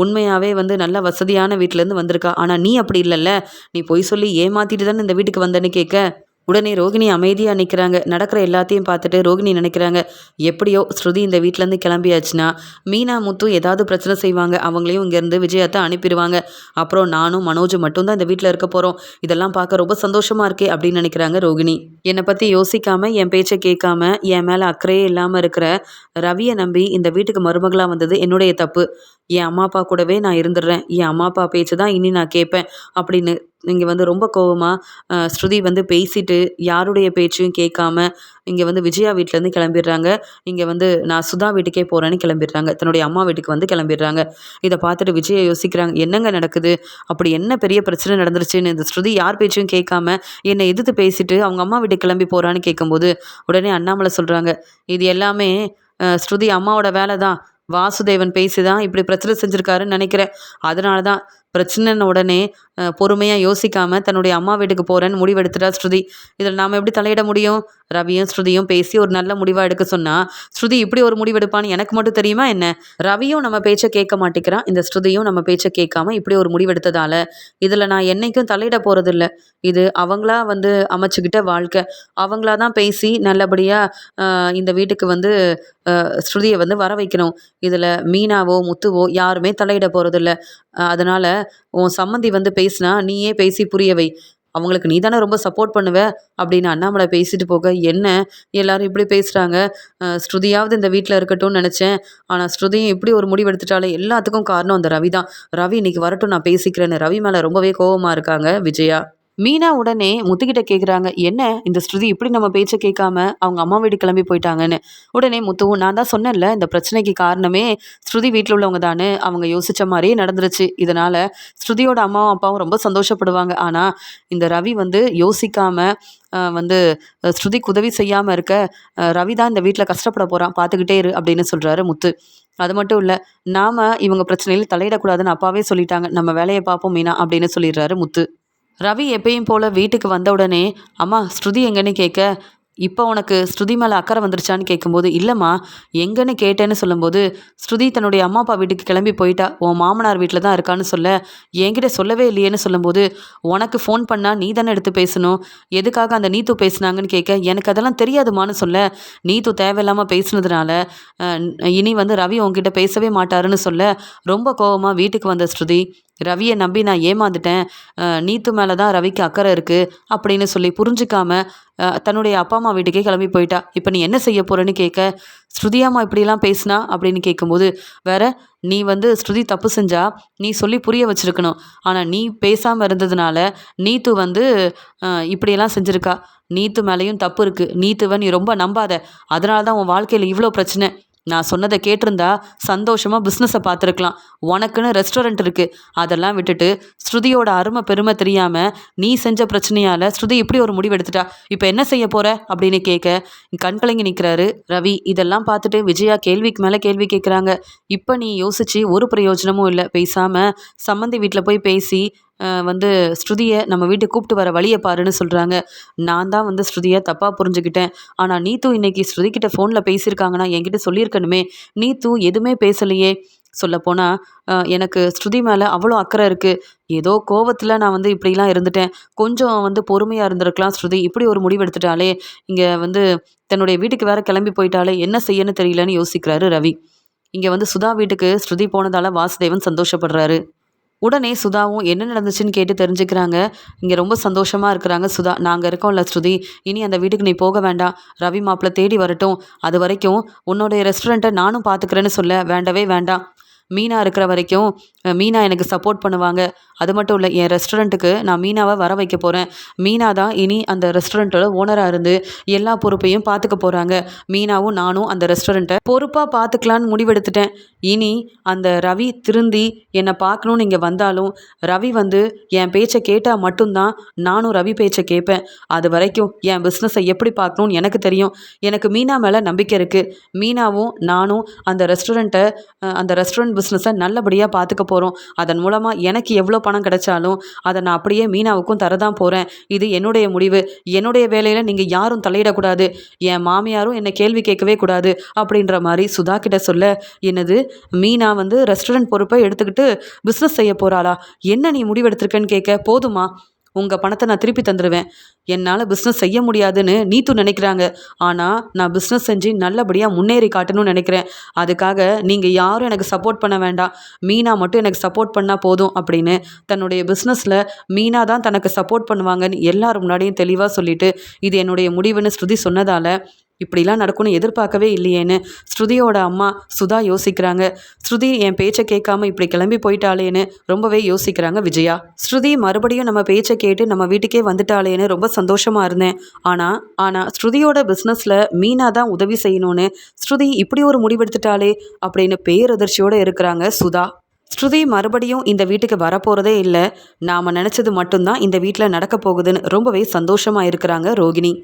உண்மையாகவே வந்து நல்ல வசதியான வீட்டிலேருந்து வந்திருக்கா. ஆனால் நீ அப்படி இல்லைல்ல, நீ பொய் சொல்லி ஏமாற்றிட்டு தானே இந்த வீட்டுக்கு வந்தேன்னு கேட்க, உடனே ரோகிணி அமைதியாக நிற்கிறாங்க. நடக்கிற எல்லாத்தையும் பார்த்துட்டு ரோகிணி நினைக்கிறாங்க, எப்படியோ ஸ்ருதி இந்த வீட்டிலேருந்து கிளம்பியாச்சுன்னா மீனா, முத்து ஏதாவது பிரச்சனை செய்வாங்க, அவங்களையும் இங்கேருந்து விஜயத்தை அனுப்பிடுவாங்க. அப்புறம் நானும் மனோஜ் மட்டும்தான் இந்த வீட்டில் இருக்க போகிறோம். இதெல்லாம் பார்க்க ரொம்ப சந்தோஷமாக இருக்கே அப்படின்னு நினைக்கிறாங்க ரோகிணி. என்னை பற்றி யோசிக்காமல், என் பேச்சை கேட்காம, என் மேலே அக்கறையே இல்லாமல் இருக்கிற ரவியை நம்பி இந்த வீட்டுக்கு மருமகளாக வந்தது என்னுடைய தப்பு. என் அம்மா அப்பா கூடவே நான் இருந்துடுறேன், என் அம்மா அப்பா பேச்சு தான் இனி நான் கேட்பேன் அப்படின்னு இங்கே வந்து ரொம்ப கோவமாக ஸ்ருதி வந்து பேசிட்டு யாருடைய பேச்சையும் கேட்காம இங்கே வந்து விஜயா வீட்டிலேருந்து கிளம்பிடுறாங்க. இங்கே வந்து நான் சுதா வீட்டுக்கே போகிறேன்னு கிளம்பிடுறாங்க. தன்னுடைய அம்மா வீட்டுக்கு வந்து கிளம்பிடுறாங்க. இதை பார்த்துட்டு விஜயா யோசிக்கிறாங்க, என்னங்க நடக்குது? அப்படி என்ன பெரிய பிரச்சனை நடந்துருச்சுன்னு இந்த ஸ்ருதி யார் பேச்சையும் கேட்காம என்னை எதிர்த்து பேசிட்டு அவங்க அம்மா வீட்டுக்கு கிளம்பி போகிறான்னு கேட்கும்போது உடனே அண்ணாமலை சொல்கிறாங்க, இது எல்லாமே ஸ்ருதி அம்மாவோட வேலை தான். வாசுதேவன் பேசி தான் இப்படி பிரச்சனை செஞ்சுருக்காருன்னு நினைக்கிறேன். அதனால தான் பிரச்சனைன்னு உடனே பொறுமையாக யோசிக்காமல் தன்னுடைய அம்மா வீட்டுக்கு போகிறேன்னு முடிவெடுத்துட்டா ஸ்ருதி. இதில் நாம் எப்படி தலையிட முடியும்? ரவியும் ஸ்ருதியும் பேசி ஒரு நல்ல முடிவாக எடுக்க சொன்னால் ஸ்ருதி இப்படி ஒரு முடிவெடுப்பான்னு எனக்கு மட்டும் தெரியுமா என்ன? ரவியும் நம்ம பேச்சை கேட்க மாட்டேங்கிறான், இந்த ஸ்ருதியும் நம்ம பேச்சை கேட்காம இப்படி ஒரு முடிவெடுத்ததால் இதில் நான் என்றைக்கும் தலையிட போகிறதில்ல. இது அவங்களா வந்து அமைச்சுக்கிட்ட வாழ்க்கை. அவங்களா தான் பேசி நல்லபடியாக இந்த வீட்டுக்கு வந்து ஸ்ருதியை வந்து வர வைக்கணும். இதில் மீனாவோ முத்துவோ யாருமே தலையிட போகிறதில்ல. அதனால் உன் சம்மந்தி வந்து பேசினா நீயே பேசி புரிய வை. அவங்களுக்கு நீ தானே ரொம்ப சப்போர்ட் பண்ணுவ அப்படின்னு அண்ணாமலை பேசிட்டு போக, என்ன எல்லாரும் இப்படி பேசுகிறாங்க? ஸ்ருதியாவது இந்த வீட்டில் இருக்கட்டும்னு நினச்சேன். ஆனால் ஸ்ருதியும் இப்படி ஒரு முடிவு எடுத்துட்டாலே எல்லாத்துக்கும் காரணம் அந்த ரவி தான். ரவி இன்னைக்கு வரட்டும், நான் பேசிக்கிறேன்னு ரவி மேலே ரொம்பவே கோபமாக இருக்காங்க விஜயா. மீனா உடனே முத்துக்கிட்ட கேட்குறாங்க, என்ன இந்த ஸ்ருதி இப்படி நம்ம பேச்சை கேட்காம அவங்க அம்மா வீடு கிளம்பி போயிட்டாங்கன்னு. உடனே முத்துவும், நான் தான் சொன்னேன்ல, இந்த பிரச்சனைக்கு காரணமே ஸ்ருதி வீட்டில் உள்ளவங்க தானே, அவங்க யோசித்த மாதிரியே நடந்துருச்சு. இதனால் ஸ்ருதியோட அம்மாவும் அப்பாவும் ரொம்ப சந்தோஷப்படுவாங்க. ஆனால் இந்த ரவி வந்து யோசிக்காமல் வந்து ஸ்ருதிக்கு உதவி செய்யாமல் இருக்க ரவி தான் இந்த வீட்டில் கஷ்டப்பட போகிறான், பார்த்துக்கிட்டே இரு அப்படின்னு சொல்கிறாரு முத்து. அது மட்டும் இல்லை, நாம் இவங்க பிரச்சனையில் தலையிடக்கூடாதுன்னு அப்பாவே சொல்லிட்டாங்க, நம்ம வேலையை பார்ப்போம் மீனா அப்படின்னு சொல்லிடுறாரு முத்து. ரவி எப்பயும் போல் வீட்டுக்கு வந்த உடனே, அம்மா ஸ்ருதி எங்கன்னு கேட்க, இப்போ உனக்கு ஸ்ருதி மேலே அக்கறை வந்துருச்சான்னு கேட்கும்போது, இல்லைம்மா எங்கன்னு கேட்டேன்னு சொல்லும்போது, ஸ்ருதி தன்னுடைய அம்மா அப்பா வீட்டுக்கு கிளம்பி போயிட்டா, உன் மாமனார் வீட்டில் தான் இருக்கான்னு சொல்ல, என்கிட்ட சொல்லவே இல்லையேன்னு சொல்லும்போது, உனக்கு ஃபோன் பண்ணால் நீ தானே எடுத்து பேசணும், எதுக்காக அந்த நீத்து பேசுனாங்கன்னு கேட்க, எனக்கு அதெல்லாம் தெரியாதுமான்னு சொல்ல, நீத்து தேவையில்லாமல் பேசுனதுனால இனி வந்து ரவி உங்ககிட்ட பேசவே மாட்டாருன்னு சொல்ல, ரொம்ப கோபமாக வீட்டுக்கு வந்த ஸ்ருதி, ரவியை நம்பி நான் ஏமாந்துட்டேன், நீத்து மேலே தான் ரவிக்கு அக்கறை இருக்குது அப்படின்னு சொல்லி புரிஞ்சிக்காம தன்னுடைய அப்பா அம்மா வீட்டுக்கே கிளம்பி போயிட்டா. இப்போ நீ என்ன செய்ய போகிறேன்னு கேட்க, ஸ்ருதியாம்மா இப்படிலாம் பேசினா அப்படின்னு கேட்கும்போது, வேற நீ வந்து ஸ்ருதி தப்பு செஞ்சா நீ சொல்லி புரிய வச்சுருக்கணும். ஆனால் நீ பேசாமல் இருந்ததுனால நீத்து வந்து இப்படியெல்லாம் செஞ்சுருக்கா. நீத்து மேலேயும் தப்பு இருக்குது. நீத்துவை நீ ரொம்ப நம்பாத, அதனால தான் உன் வாழ்க்கையில் இவ்வளோ பிரச்சனை. நான் சொன்னதை கேட்டிருந்தா சந்தோஷமாக பிஸ்னஸை பார்த்துருக்கலாம். உனக்குன்னு ரெஸ்டாரண்ட் இருக்குது, அதெல்லாம் விட்டுட்டு ஸ்ருதியோட அருமை பெருமை தெரியாமல் நீ செஞ்ச பிரச்சனையால் ஸ்ருதி இப்படி ஒரு முடிவு எடுத்துட்டா. இப்போ என்ன செய்ய போகிற அப்படின்னு கேட்க கண்கலங்கி நிற்கிறாரு ரவி. இதெல்லாம் பார்த்துட்டு விஜயா கேள்விக்கு மேலே கேள்வி கேட்குறாங்க. இப்போ நீ யோசிச்சு ஒரு பிரயோஜனமும் இல்லை. பேசாமல் சம்மந்தி வீட்டில் போய் பேசி வந்து ஸ்ருதியை நம்ம வீட்டுக்கு கூப்பிட்டு வர வழியை பாருன்னு சொல்கிறாங்க. நான் தான் வந்து ஸ்ருதியை தப்பாக புரிஞ்சுக்கிட்டேன். ஆனால் நீத்து இன்னைக்கு ஸ்ருதிக்கிட்ட ஃபோனில் பேசியிருக்காங்கன்னா என்கிட்ட சொல்லியிருக்கணுமே. நீத்து எதுவுமே பேசலையே. சொல்லப்போனால் எனக்கு ஸ்ருதி மேலே அவ்வளோ அக்கறை இருக்குது. ஏதோ கோவத்தில் நான் வந்து இப்படிலாம் இருந்துட்டேன். கொஞ்சம் வந்து பொறுமையாக இருந்திருக்கலாம். ஸ்ருதி இப்படி ஒரு முடிவு எடுத்துட்டாலே, இங்கே வந்து தன்னுடைய வீட்டுக்கு வேற கிளம்பி போயிட்டாலே என்ன செய்யன்னு தெரியலன்னு யோசிக்கிறாரு ரவி. இங்கே வந்து சுதா வீட்டுக்கு ஸ்ருதி போனதால் வாசுதேவன் சந்தோஷப்படுறாரு. உடனே சுதாவும் என்ன நடந்துச்சுன்னு கேட்டு தெரிஞ்சுக்கிறாங்க. இங்கே ரொம்ப சந்தோஷமாக இருக்கிறாங்க சுதா. நாங்கள் இருக்கோம்ல ஸ்ருதி, இனி அந்த வீட்டுக்கு நீ போக வேண்டாம். ரவி மாப்பிள்ளை தேடி வரட்டும். அது வரைக்கும் உன்னுடைய ரெஸ்டாரண்ட்டை நானும் பார்த்துக்கிறேன்னு சொல்ல வேண்டவே வேண்டாம். மீனா இருக்கிற வரைக்கும் மீனா எனக்கு சப்போர்ட் பண்ணுவாங்க. அது மட்டும் இல்லை, என் ரெஸ்டாரண்ட்டுக்கு நான் மீனாவை வர வைக்க போகிறேன். மீனா தான் இனி அந்த ரெஸ்டாரண்ட்டோட ஓனராக இருந்து எல்லா பொறுப்பையும் பார்த்துக்க போகிறாங்க. மீனாவும் நானும் அந்த ரெஸ்டாரண்ட்டை பொறுப்பாக பார்த்துக்கலான்னு முடிவெடுத்துட்டேன். இனி அந்த ரவி திருந்தி என்னை பார்க்கணுன்னு இங்கே வந்தாலும் ரவி வந்து என் பேச்சை கேட்டால் மட்டும்தான் நானும் ரவி பேச்சை கேட்பேன். அது வரைக்கும் என் பிஸ்னஸை எப்படி பார்க்கணுன்னு எனக்கு தெரியும். எனக்கு மீனா மேலே நம்பிக்கை இருக்குது. மீனாவும் நானும் அந்த ரெஸ்டாரண்ட் பிஸ்னஸை நல்லபடியாக பார்த்துக்க போகிறோம். அதன் மூலமாக எனக்கு எவ்வளோ பணம் கிடைச்சாலும் அதை நான் அப்படியே மீனாவுக்கும் தரதான் போகிறேன். இது என்னுடைய முடிவு. என்னுடைய வேலையில் நீங்கள் யாரும் தலையிடக்கூடாது. என் மாமியாரும் என்னை கேள்வி கேட்கவே கூடாது அப்படின்ற மாதிரி சுதா கிட்ட சொல்ல, என்னது மீனா வந்து ரெஸ்டாரண்ட் பொறுப்பை எடுத்துக்கிட்டு பிஸ்னஸ் செய்ய போகிறாளா? என்ன நீ முடிவெடுத்திருக்கேன்னு கேட்க, போதுமா, உங்கள் பணத்தை நான் திருப்பி தந்துடுவேன். என்னால் பிஸ்னஸ் செய்ய முடியாதுன்னு நீத்து நினைக்கிறாங்க. ஆனால் நான் பிஸ்னஸ் செஞ்சு நல்லபடியாக முன்னேறி காட்டணும்னு நினைக்கிறேன். அதுக்காக நீங்கள் யாரும் எனக்கு சப்போர்ட் பண்ண வேண்டாம். மீனா மட்டும் எனக்கு சப்போர்ட் பண்ணால் போதும் அப்படின்னு தன்னுடைய பிஸ்னஸில் மீனா தான் தனக்கு சப்போர்ட் பண்ணுவாங்கன்னு எல்லாரும் முன்னாடியும் தெளிவாக சொல்லிட்டு, இது என்னுடைய முடிவுன்னு ஸ்ருதி சொன்னதால் இப்படிலாம் நடக்கும்னு எதிர்பார்க்கவே இல்லையேன்னு ஸ்ருதியோட அம்மா சுதா யோசிக்கிறாங்க. ஸ்ருதி என் பேச்சை கேட்காம இப்படி கிளம்பி போயிட்டாளேன்னு ரொம்பவே யோசிக்கிறாங்க விஜயா. ஸ்ருதி மறுபடியும் நம்ம பேச்சை கேட்டு நம்ம வீட்டுக்கே வந்துட்டாளேன்னு ரொம்ப சந்தோஷமாக இருந்தேன். ஆனால் ஸ்ருதியோட பிஸ்னஸில் மீனா தான் உதவி செய்யணும்னு ஸ்ருதி இப்படி ஒரு முடிவெடுத்துட்டாளே அப்படின்னு பேரதிர்ச்சியோடு இருக்கிறாங்க சுதா. ஸ்ருதி மறுபடியும் இந்த வீட்டுக்கு வரப்போகிறதே இல்லை. நாம் நினச்சது மட்டும்தான் இந்த வீட்டில் நடக்க போகுதுன்னு ரொம்பவே சந்தோஷமாக இருக்கிறாங்க ரோகிணி.